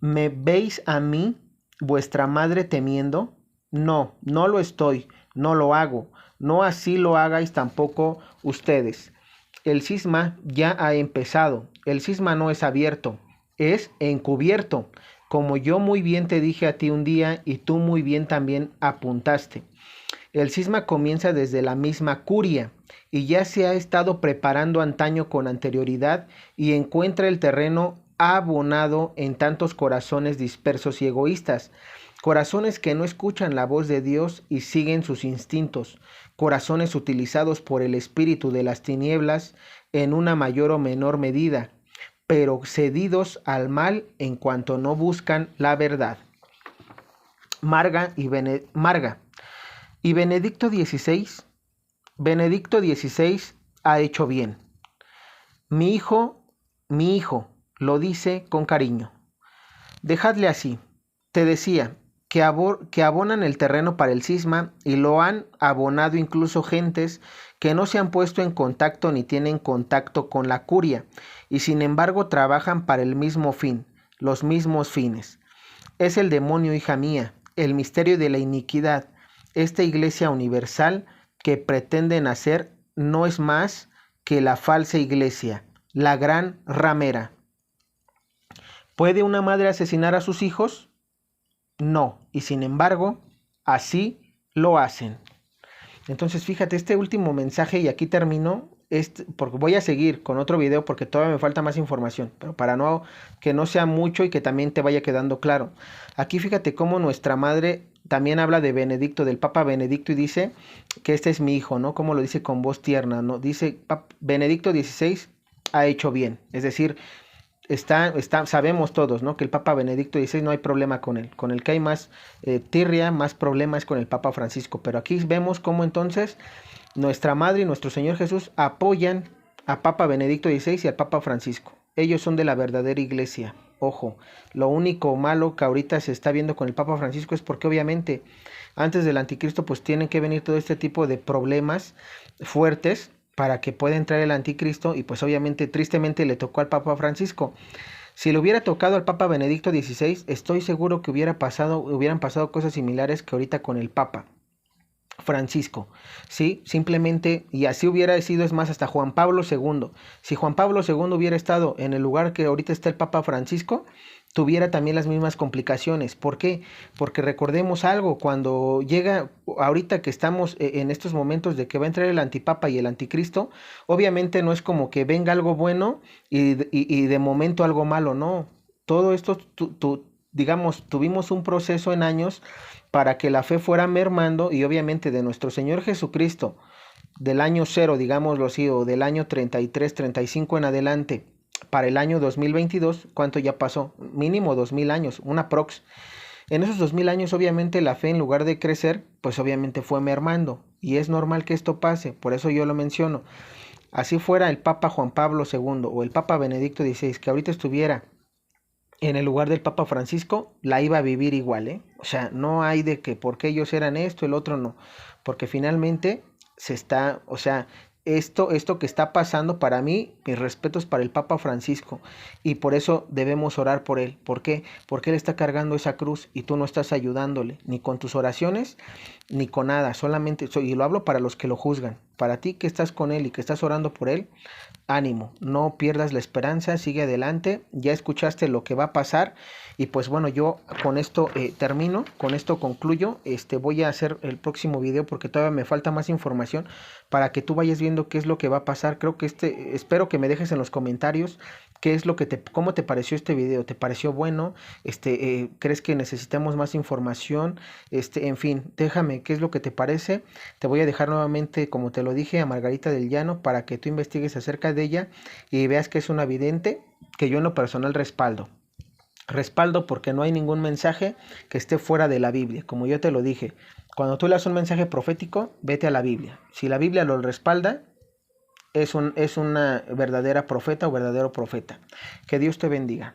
¿Me veis a mí, vuestra madre, temiendo? No, no lo estoy, no lo hago. No así lo hagáis tampoco ustedes. El cisma ya ha empezado. El cisma no es abierto, es encubierto, como yo muy bien te dije a ti un día y tú muy bien también apuntaste. El cisma comienza desde la misma curia y ya se ha estado preparando antaño con anterioridad y encuentra el terreno abonado en tantos corazones dispersos y egoístas, corazones que no escuchan la voz de Dios y siguen sus instintos, corazones utilizados por el espíritu de las tinieblas en una mayor o menor medida, pero cedidos al mal en cuanto no buscan la verdad. Marga y Benedicto XVI ha hecho bien. Mi hijo, lo dice con cariño. Dejadle así. Te decía que abonan el terreno para el cisma y lo han abonado incluso gentes que no se han puesto en contacto ni tienen contacto con la curia y sin embargo trabajan para el mismo fin, los mismos fines. Es el demonio, hija mía, el misterio de la iniquidad. Esta iglesia universal que pretenden hacer no es más que la falsa iglesia, la gran ramera. ¿Puede una madre asesinar a sus hijos? No, y sin embargo, así lo hacen. Entonces, fíjate, este último mensaje, y aquí termino, porque voy a seguir con otro video porque todavía me falta más información, pero para que no sea mucho y que también te vaya quedando claro. Aquí fíjate cómo nuestra madre también habla de Benedicto, del Papa Benedicto, y dice que este es mi hijo, ¿no? Como lo dice con voz tierna, ¿no? Dice, Benedicto XVI ha hecho bien, es decir, sabemos todos, ¿no?, que el Papa Benedicto XVI no hay problema con él. Con el que hay más tirria, más problema es con el Papa Francisco. Pero aquí vemos cómo entonces nuestra Madre y nuestro Señor Jesús apoyan a Papa Benedicto XVI y al Papa Francisco. Ellos son de la verdadera iglesia. Ojo, lo único malo que ahorita se está viendo con el Papa Francisco es porque obviamente antes del anticristo pues tienen que venir todo este tipo de problemas fuertes para que pueda entrar el anticristo, y pues obviamente tristemente le tocó al Papa Francisco. Si le hubiera tocado al Papa Benedicto XVI, estoy seguro que hubieran pasado cosas similares que ahorita con el Papa Francisco, ¿sí? Simplemente, y así hubiera sido, es más, hasta Juan Pablo II. Si Juan Pablo II hubiera estado en el lugar que ahorita está el Papa Francisco, tuviera también las mismas complicaciones. ¿Por qué? Porque recordemos algo, cuando llega, ahorita que estamos en estos momentos de que va a entrar el antipapa y el anticristo, obviamente no es como que venga algo bueno y de momento algo malo, no. Todo esto, digamos, tuvimos un proceso en años para que la fe fuera mermando, y obviamente de nuestro Señor Jesucristo, del año 0, digámoslo así, o del año 33, 35 en adelante, para el año 2022, ¿cuánto ya pasó? Mínimo 2000 años, una prox. En esos 2000 años, obviamente, la fe, en lugar de crecer, pues obviamente fue mermando. Y es normal que esto pase, por eso yo lo menciono. Así fuera el Papa Juan Pablo II o el Papa Benedicto XVI, que ahorita estuviera en el lugar del Papa Francisco, la iba a vivir igual, ¿eh? O sea, no hay de que porque ellos eran esto, el otro no. Porque finalmente o sea, esto que está pasando, para mí, mis respetos para el Papa Francisco, y por eso debemos orar por él. ¿Por qué? Porque él está cargando esa cruz y tú no estás ayudándole, ni con tus oraciones, ni con nada, solamente, y lo hablo para los que lo juzgan, para ti que estás con él y que estás orando por él, ánimo, no pierdas la esperanza, sigue adelante, ya escuchaste lo que va a pasar, y pues bueno, yo con esto termino, con esto concluyo. Voy a hacer el próximo video porque todavía me falta más información para que tú vayas viendo qué es lo que va a pasar. Creo que espero que me dejes en los comentarios qué es cómo te pareció este video. ¿Te pareció bueno? ¿Crees que necesitamos más información? En fin, déjame qué es lo que te parece. Te voy a dejar nuevamente, como te lo dije, a Margarita del Llano para que tú investigues acerca de ella y veas que es una vidente que yo en lo personal respaldo porque no hay ningún mensaje que esté fuera de la Biblia. Como yo te lo dije, cuando tú leas un mensaje profético, vete a la Biblia. Si la Biblia lo respalda, es una verdadera profeta o verdadero profeta. Que Dios te bendiga.